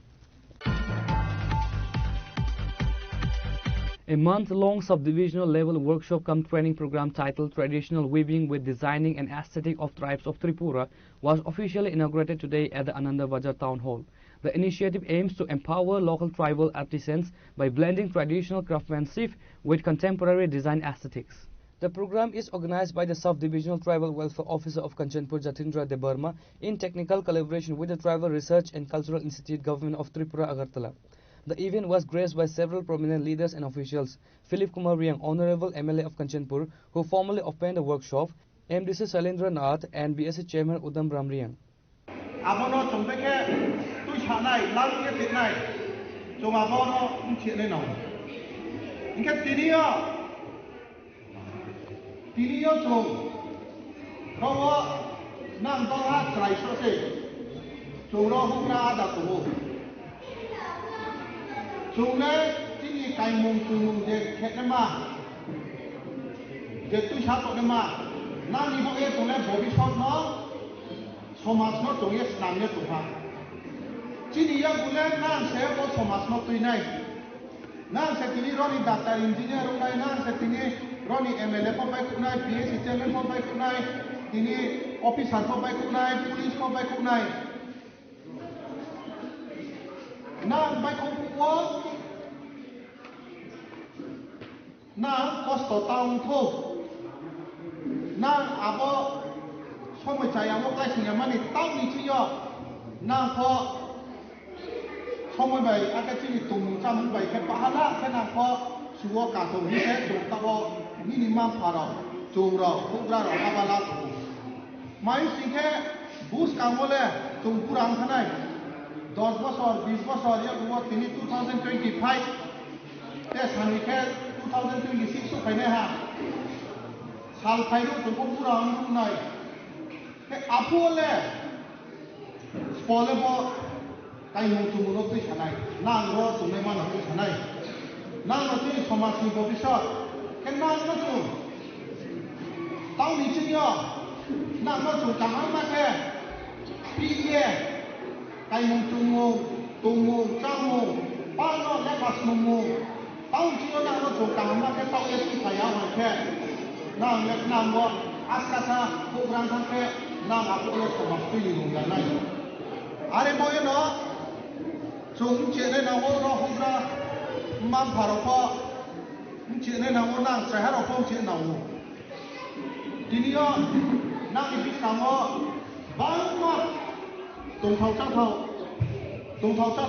A month-long subdivisional level workshop cum training program titled Traditional Weaving with Designing and Aesthetic of Tribes of Tripura was officially inaugurated today at the Ananda Bajar Town Hall. The initiative aims to empower local tribal artisans by blending traditional craftsmanship with contemporary design aesthetics. The program is organized by the Subdivisional Tribal Welfare Officer of Kanchanpur, Jatindra Debarma, in technical collaboration with the Tribal Research and Cultural Institute, Government of Tripura, Agartala. The event was graced by several prominent leaders and officials. Philip Kumar Riang, Honorable MLA of Kanchanpur, who formally opened the workshop, MDC Salendra Nath, and BSC Chairman Udam Ramriang. Pilio chung, robo nang doha trai sose, chung rohung na ada tuhu. Chung ne ti চিনি কাইমুং তুমুং যে খেতে মা যে তুই সাত মা না নিব এ তোলে ভবিষ্যৎ ন সমাজ ন তোয়ে স্নামে তোহা চিনি ইয়া বলে না সে ও সমাজ ন তুই নাই না সে তিনি রনি ডাক্তার ইঞ্জিনিয়ার নাই না সে তিনি রনি এমএলএ পাই নাই পিএসসি চেয়ারম্যান পাই নাই তিনি অফিসার পাই নাই পুলিশ পাই নাই না পাই কুয়া না কষ্ট তাও থো না আবো সময় চাই আমো কাইসিয়া মানে তাও নিচিয় না খ সময় বাই আগে চিনি তুমুং চামুং বাই কে পাহালা কে না খ সুও কাতো নিছে জং তাবো মিনিমাম ফারাও জংরাও কুকরাও আবালা মাই সিংহে বুস কামলে জং পুরাং থানাই 10 বছর 20 বছর ইয়া কুয়া তিনি 2025 তে সানিকে 2026 সকাইনে হা সাল ফাইরো জংকো পুরাং নাই তে আপুলে স্পলেবো কাইমুং তুমুনো তুই সানাই নাংরো তুমে মানো তুই সানাই নাংরো তুই সমাজনি ভবিষ্যৎ কে নাংরো তু তাও নিচিনিয় নাংরো তু কাহাং মাকে পিয়ে কাইমুং তুমুং তুমুং চামুং পানো লেপাস মুমুং তাও চিও নাংরো তু কাহাং মাকে তাও এ তুই সায়া মাকে নাং লেক নাংরো আজকাসা প্রোগ্রাম থাকবে নাং আপুলে সমাজ তুই নিলুঙ্গা নাই আরে বয়ে ন chung chene na wo ro hubra mam pharo ko chene na wo nang sa haro ko chene na wo dinio nang bi samo bang ma tung thau cha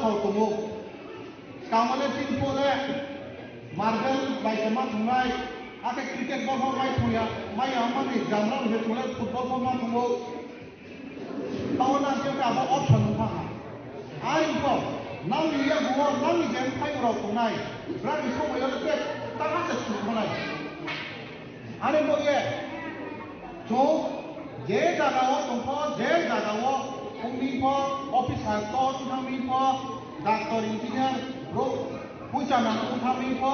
thau tumu kamale tin po le marble bai sama thungai ake cricket ball mai thuya mai amani jamra he thule football ball ma thumo tawana je ka ba option tha ai ko nang iya buo nang jem phai ro tunai rani so mo yole pe ta ha se chu tunai ane mo ye jo je jaga wo tong pho je jaga wo ong mi pho officer to tu thang mi pho doctor engineer ro hui cha na tu thang mi pho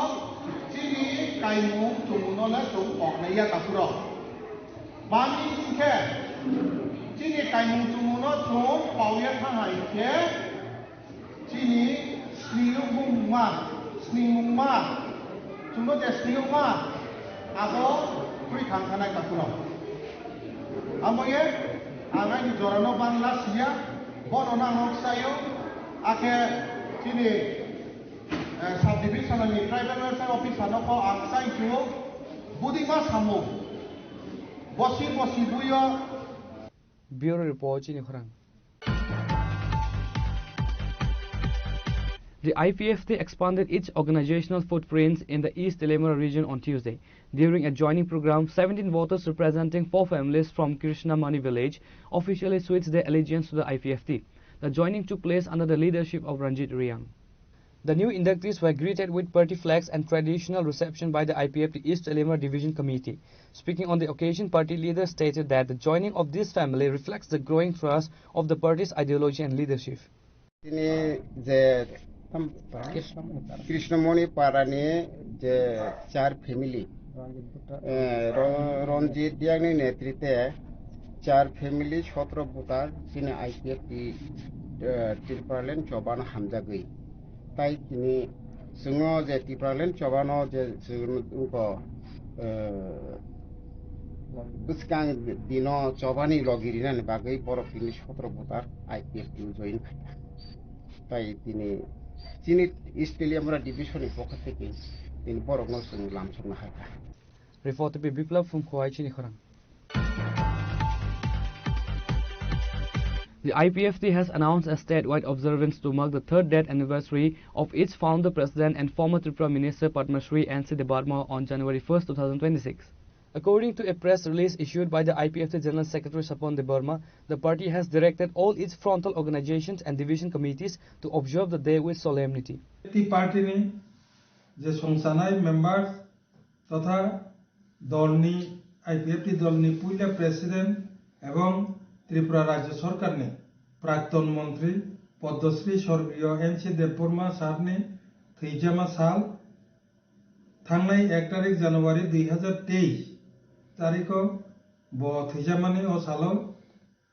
chi ni kai mu chu no la chu ok na ya ta pu ro ba ni sin ke chi ni kai mu chu no chu pao ye thang hai ke Sini sniung ma, cuma je sniung ma, aku free kang kanai kapuro. Amo ye, agai ni jorano Bangladesia, bono nang oksayo, ake sini subdivision ni tribal welfare office ano ko aksai juo, budi mas hamu, bosi buyo. Bureau report ini kurang. The IPFT expanded its organizational footprints in the East Telemara region on Tuesday. During a joining program, 17 voters representing 4 families from Krishnamani village officially switched their allegiance to the IPFT. The joining took place under the leadership of Ranjit Riang. The new inductees were greeted with party flags and traditional reception by the IPFT East Telemara Division Committee. Speaking on the occasion, party leaders stated that the joining of this family reflects the growing trust of the party's ideology and leadership. Krishnamoni পাড়ানি যে 4 family রঞ্জিত দিয়াংনি নেতৃত্বে 4 family 17 voter তিনি IPFT Tripuraland চবান হামজাগৈ তাই তিনি जोङो যে ত্রিপুরালেন্ড চবানো যে जोंखौ बुसकां दिनो चबानी लगिरिनानि बागै बरफिनि 17 भोटार आइपिएफटी जइन खाया তাই তিনি ইস্ট তেলিয়ামুড়া ডিভিশনের পক্ষ থেকে তিনি বরফ লামসংনো হাইকা Report to be Biplav from Khawai Chini Khorang. The IPFT has announced a statewide observance to mark the 3rd death anniversary of its founder, president and former Tripura Minister Padma Shri N.C. Debarma on January 1st, 2026. According to a press release issued by the IPFT General Secretary Sapan Debarma, the party has directed all its frontal organizations and division committees to observe the day with solemnity. The party ne je songsanai members totha dolni IPFT dolni puila president এবং ত্রিপুরা রাজ্য সরকার ने प्राक्तन मंत्री पद्मश्री स्वर्गीय N.C. Debbarma साहब ने 3 साल थांनाय 1 तारिख January 2023 तारिखो bo थैजामानि o salo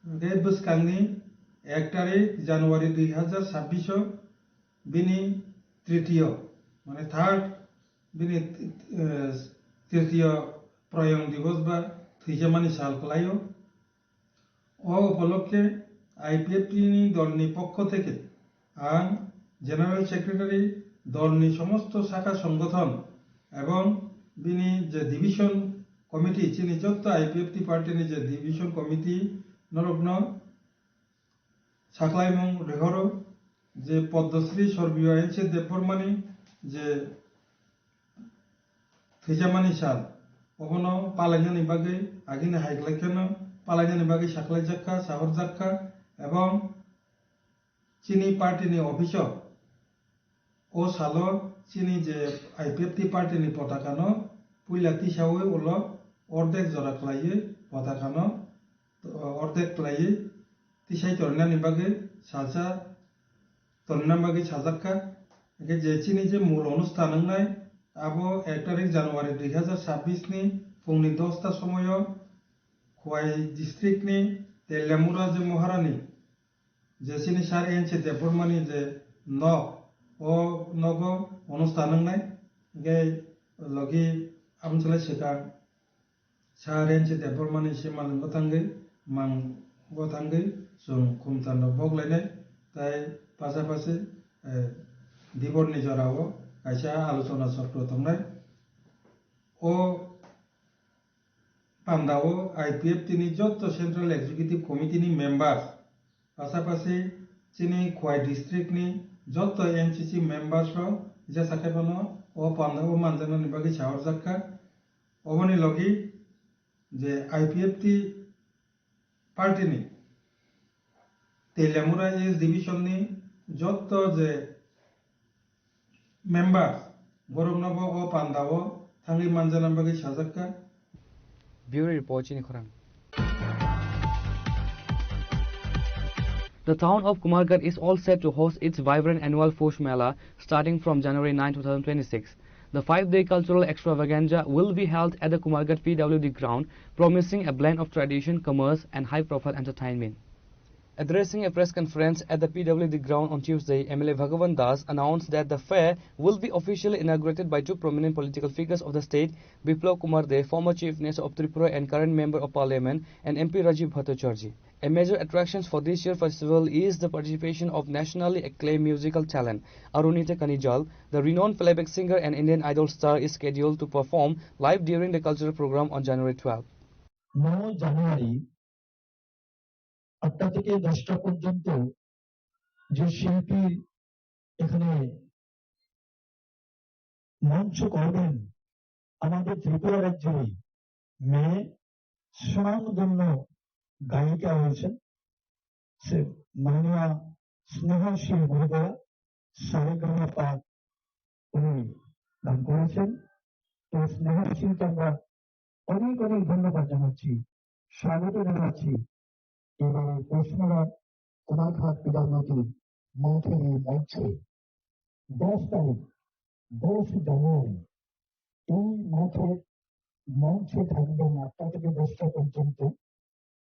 ge bwskangni 1 तारिख January 2026 bini tritio mane third bini tritio proyong divos ba थैजामानि साल kalayo o উপলক্ষে আইপিএফটি দলনি পক্ষ থেকে আং জেনারেল সেক্রেটারি দলনি সমস্ত শাখা সংগঠন এবং বিনি যে ডিভিশন কমিটি চিনি যত আইপিএফটি পার্টিনি যে ডিভিশন কমিটি নরগ্ন সাকলাইমং রেহর যে পদ্মশ্রী স্বর্গীয় এনসি দেববর্মানি যে থৈজামানি সাল অবন পালাইনানি বাগে আগিনে হাইগলাইকেন পালাইনানি বাগে সাকলাই জাক্কা সাহর জাক্কা এবং চিনি পার্টিনি অফিসক ও সালো চিনি যে আইপিএফটি পার্টিনি পতাকানো পুইলা তিসাওয়ে ওলো অর্ধেক জরা খাইয়ে পতাকানো অর্ধেক খাইয়ে তিসাই তরনানি বাগে সালসা তরনানি বাগে সাজাক্কা যে চিনি যে মূল অনুষ্ঠান নাই আবো 1 তারিখ জানুয়ারি 2026 নি ফুংনি 10টা সময় খোয়াই ডিস্ট্রিক্ট নি তেলামুরা যে মহারানী যে চিনি সার এনসি দেববর্মানি যে ন ও নগ অনুষ্ঠান নাই গে লগি আমচলে সেকাং সার এনসি দেববর্মানি সিমালং গথাঙ্গে মাং গথাঙ্গে जों खुमतानो बगलायनाय তাই পাশাপাশি দিবরনি জরাও কাইসা আলোচনা চক্র তংনাय ও পান্দাও আইপিএফটিনি যত সেন্ট্রাল এক্সিকিউটিভ কমিটিনি মেম্বার পাশাপাশি চিনি খোয়াই ডিস্ট্রিক্টনি যত এনসিসি মেম্বার্স যে সাকাইবানো ও পান্দাও মানজানানি বাকি সাহর জাক্কা অবনি লগি যে আইপিএফটি পার্টিনি তেলামুরা এস ডিভিশননি যত যে মেম্বার গরমনব ও পান্দাও থাঙ্গি মানজানানি বাকি সাজাক্কা Bureau Report Chini Khurang. The town of Kumargarh is all set to host its vibrant annual Fosh Mela starting from January 9, 2026. The 5-day cultural extravaganza will be held at the Kumargarh PWD ground, promising a blend of tradition, commerce and high-profile entertainment. Addressing a press conference at the PWD ground on Tuesday, MLA Bhagavan Das announced that the fair will be officially inaugurated by two prominent political figures of the state, Biplab Kumar Deb, former Chief Minister of Tripura and current Member of Parliament, and MP Rajiv Bhattacharjee. A major attraction for this year's festival is the participation of nationally acclaimed musical talent Arunita Kanijal. The renowned playback singer and Indian Idol star is scheduled to perform live during the cultural program on January 12. 9 জানুয়ারি 8টা থেকে 10টা পর্যন্ত যে শিল্পী এখানে মঞ্চ করবেন আমাদের ত্রিপুরা রাজ্যের মেয়ে সুনামধন্য গায়িকা হয়েছেন সে মাননীয়া স্নেহা সিং মহোদয়া সারেগামা পা উনি গান করেছেন তো স্নেহা সিংকে আমরা অনেক অনেক ধন্যবাদ জানাচ্ছি স্বাগত জানাচ্ছি এবারে পশ্চিমবঙ্গ কোনাঘাট বিধাননগরীর মাঠের এই মঞ্চে 10 তারিখ 10 জানুয়ারি এই মাঠের মঞ্চে থাকবেন 8টা থেকে 10টা পর্যন্ত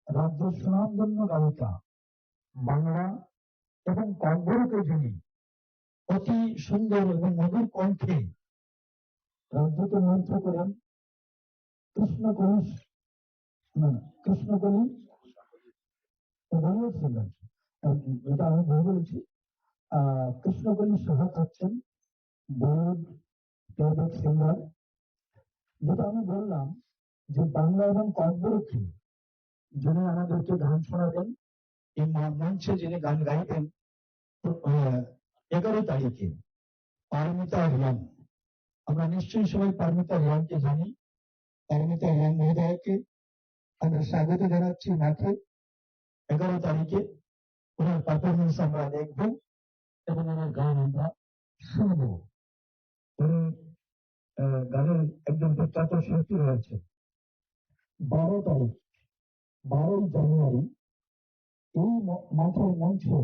রাজ্যের সুনামধন্য গায়িকা বাংলা এবং কঙ্গরকে যিনি অতি সুন্দর এবং মধুর কণ্ঠে রাজ্যকে মন্ত্র করেন কৃষ্ণকলি এটা আমি ভুল বলেছি কৃষ্ণকলি সাহা থাকছেন বোর্ড প্লেব্যাক সিঙ্গার যেটা আমি বললাম যে বাংলা এবং কঙ্গরকে যিনি আমাদেরকে গান শোনাবেন এই মঞ্চে যিনি গান গাইবেন 11 তারিখে পারমিতা রিয়াং আমরা নিশ্চয়ই সবাই পারমিতা রিয়াংকে জানি পারমিতা রিয়াং মহোদয়কে আমরা স্বাগত জানাচ্ছি মাঠে 11 তারিখে ওনার পারফরমেন্স আমরা দেখব এবং ওনার গান আমরা শুনব উনি গানের একজন বিখ্যাত শিল্পী রয়েছে 12 তারিখ 12 জানুয়ারি এই মাঠের মঞ্চে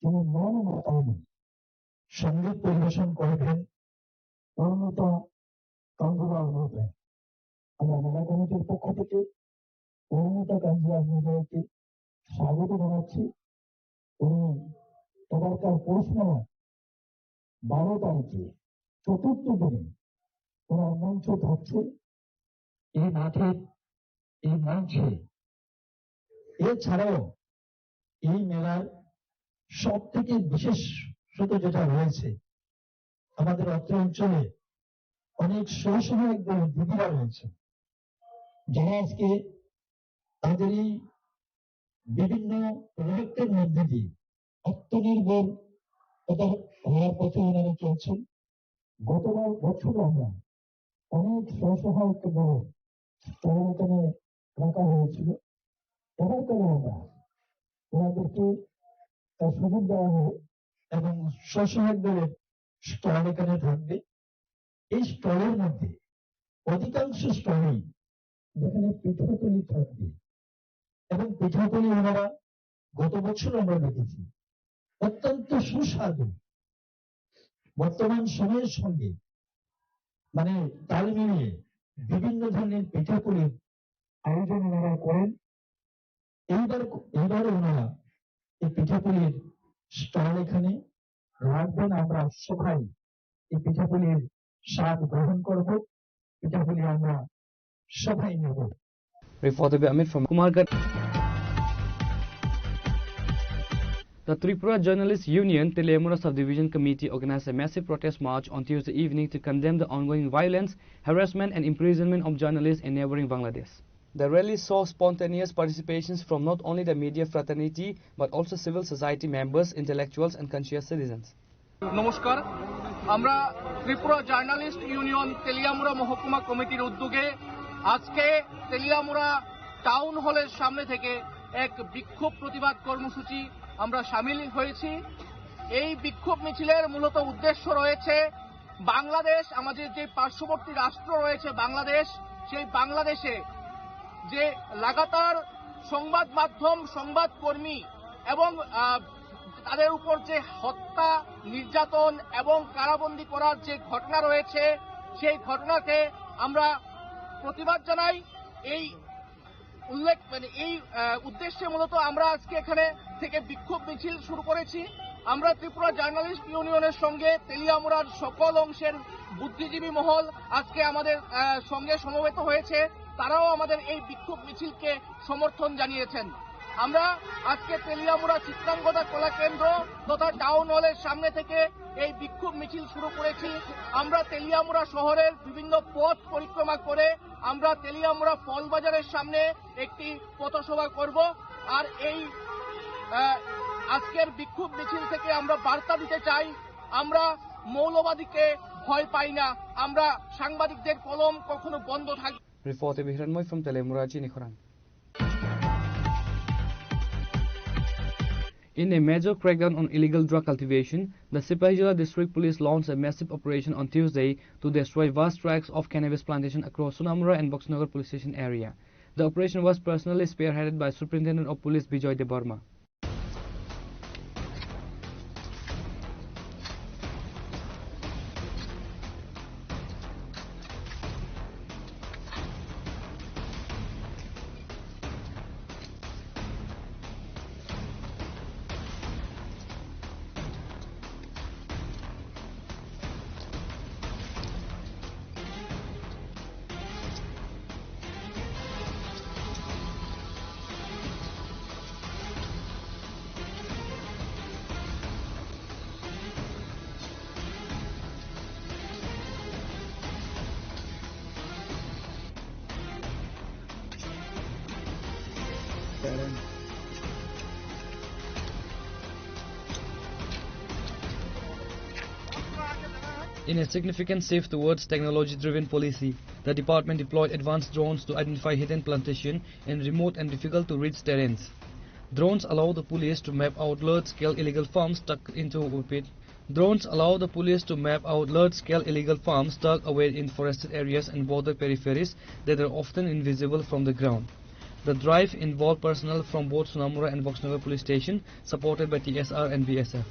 তিনি মন মাতানো সঙ্গীত পরিবেশন করবেন পূর্ণতা অংশগ্রহণ করবেন। আমরা মেলা কমিটির পক্ষ থেকে অরুণিতা কাঞ্জিয়া মহোদয়কে স্বাগত জানাচ্ছি। উনি এবারকার পৌষ মেলা 12 তারিখে চতুর্থ দিনে ওনার মঞ্চ থাকছে এই মাঠের এই মঞ্চে। এছাড়াও এই মেলার সব থেকে বিশেষত যেটা রয়েছে, আমাদের অত্র অঞ্চলে অনেক স্বসহায়ক দলের দিদিরা রয়েছে, যারা আজকে তাদের এই বিভিন্ন প্রজেক্টের মধ্যে দিয়ে আত্মনির্ভর হওয়ার পথে ওনারা চলছেন। গতবার বছর আমরা অনেক স্বসহায়ক দল এখানে রাখা হয়েছিল। এবারকালে আমরা ওনাদেরকে সুযোগ দেওয়া হবে এবং স্বসহায়ক দলের স্টল এখানে থাকবে। এই স্টলের মধ্যে অধিকাংশ স্টলেই যেখানে পিঠাপুলি থাকবে এবং পিঠাপুলি ওনারা গত বছর আমরা দেখেছি অত্যন্ত সুস্বাদু। বর্তমান সময়ের সঙ্গে মানে তাল মিলিয়ে বিভিন্ন ধরনের পিঠাপুলির আয়োজন ওনারা করেন। এইবার ওনারা এই পিঠাপুলির স্টল এখানে রাখবেন। আমরা সবাই এই পিঠাপুলির স্বাদ গ্রহণ করব, পিঠাপুলি আমরা সবাই নেব। Reported by Amit from Kumargarh. The Tripura Journalists Union Teleamura Subdivision Committee organized a massive protest march on Tuesday evening to condemn the ongoing violence, harassment and imprisonment of journalists in neighboring Bangladesh. The rally saw spontaneous participations from not only the media fraternity but also civil society members, intellectuals and conscious citizens. নমস্কার, আমরা Tripura journalist union Teliamura মহকুমা কমিটির উদ্যোগে আজকে Teliamura town হলের সামনে থেকে এক বিক্ষোভ প্রতিবাদ কর্মসূচি আমরা সামিল হয়েছি। এই বিক্ষোভ মিছিলের মূলত উদ্দেশ্য রয়েছে বাংলাদেশ, আমাদের যে পার্শ্ববর্তী রাষ্ট্র রয়েছে বাংলাদেশ, সেই বাংলাদেশে যে লাগাতার সংবাদ মাধ্যম, সংবাদকর্মী এবং তাদের উপর যে হত্যা, নির্যাতন এবং কারাবন্দী করার যে ঘটনা রয়েছে, সেই ঘটনাকে আমরা প্রতিবাদ জানাই। এই এই উদ্দেশ্যে মূলত আমরা আজকে এখানে থেকে বিক্ষোভ মিছিল শুরু করেছি। আমরা ত্রিপুরা জার্নালিস্ট ইউনিয়নের সঙ্গে তেলিয়ামুড়ার সকল অংশের বুদ্ধিজীবী মহল আজকে আমাদের সঙ্গে সমবেত হয়েছে। তারাও আমাদের এই বিক্ষোভ মিছিলকে সমর্থন জানিয়েছেন। আমরা আজকে তেলিয়ামুড়া চিত্রাঙ্গদা কলা কেন্দ্র তথা টাউন হলের সামনে থেকে এই বিক্ষোভ মিছিল শুরু করেছি। আমরা তেলিয়ামুড়া শহরের বিভিন্ন পথ পরিক্রমা করে আমরা তেলিয়ামুড়া ফল বাজারের সামনে একটি পথসভা করব। আর এই আজকের বিক্ষোভ মিছিল থেকে আমরা বার্তা দিতে চাই, আমরা মৌলবাদীকে ভয় পাই না, আমরা সাংবাদিকদের কলম কখনো বন্ধ থাকবে। Reported by Hiranmoy from Telemura Chinikhorang. In a major crackdown on illegal drug cultivation, the Sipahijala District Police launched a massive operation on Tuesday to destroy vast tracts of cannabis plantation across Sunamura and Boxnagar police station area. The operation was personally spearheaded by Superintendent of Police Bijoy Debarma. In a significant shift towards technology-driven policy, the department deployed advanced drones to identify hidden plantation in remote and difficult-to-reach terrains. Drones allow the police to map out large-scale illegal farms tucked away in forested areas and border peripheries that are often invisible from the ground. The drive involved personnel from both Sunamura and Boxnagar police station, supported by TSR and BSF.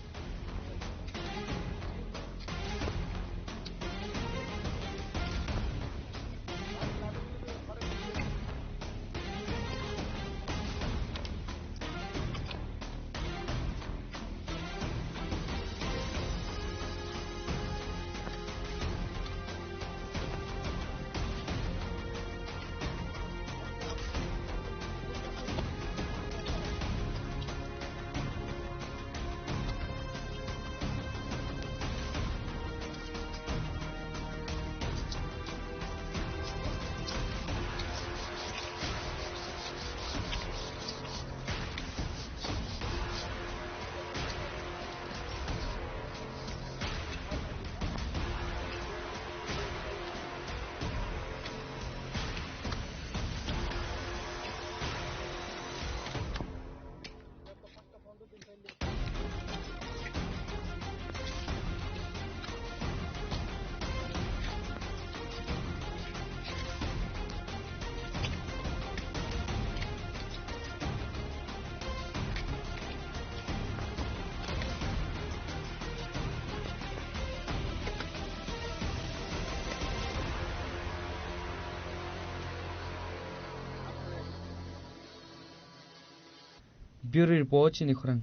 Bureau Report Chini Khurang.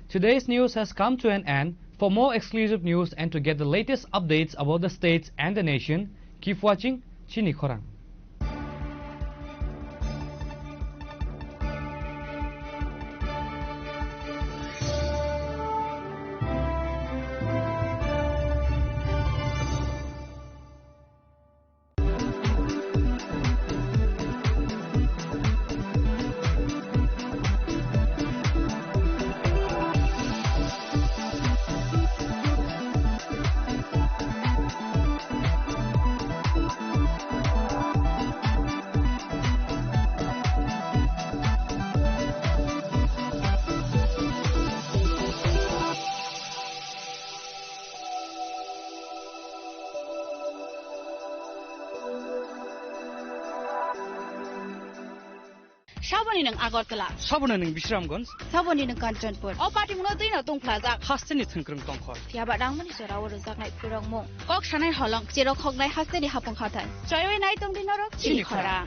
Today's news has come to an end. For more exclusive news and to get the latest updates about the states and the nation, keep watching Chini Khurang. Saboni nang Agartala. Sabona ning Bishramganj. Saboni nang Kanchanpur. O party mo na tuina tong plaza. Hasteni thungkrung tongkhor. Fiaba dang mani sora wor jak nai purang mo. Kok sanai holong chero khok nai hasteni hapong khatai. Choyoi nai tong dinarok chini khora.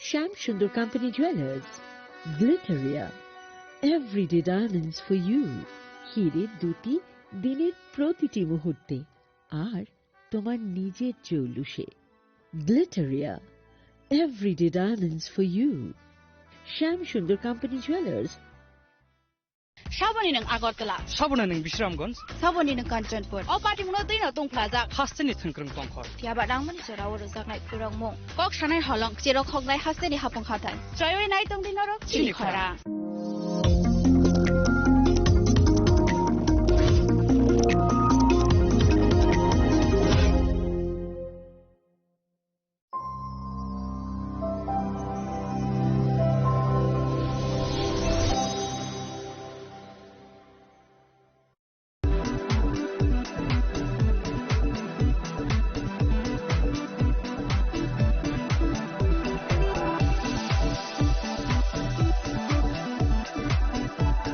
Sham Sundar Company Jewelers, Glitteria, everyday diamonds for you. হিরের দুটি দিনের প্রতিটি মুহূর্তে আর তোমার নিজের জৌলুসে। Glitteria, everyday diamonds for you. Sham Sundar Company Jewelers. Saboni nang Agartala. Sabona ning Bishramganj. Saboni nang Kanchanpur. O party mo na tuina tong plaza. Hasteni thungkrung tongkhor. Fiaba dang mani sora wor jak nai purang mo. Kok sanai holong chero khok nai hasteni hapong khatai. Choyoi nai tong dinarok chini khora.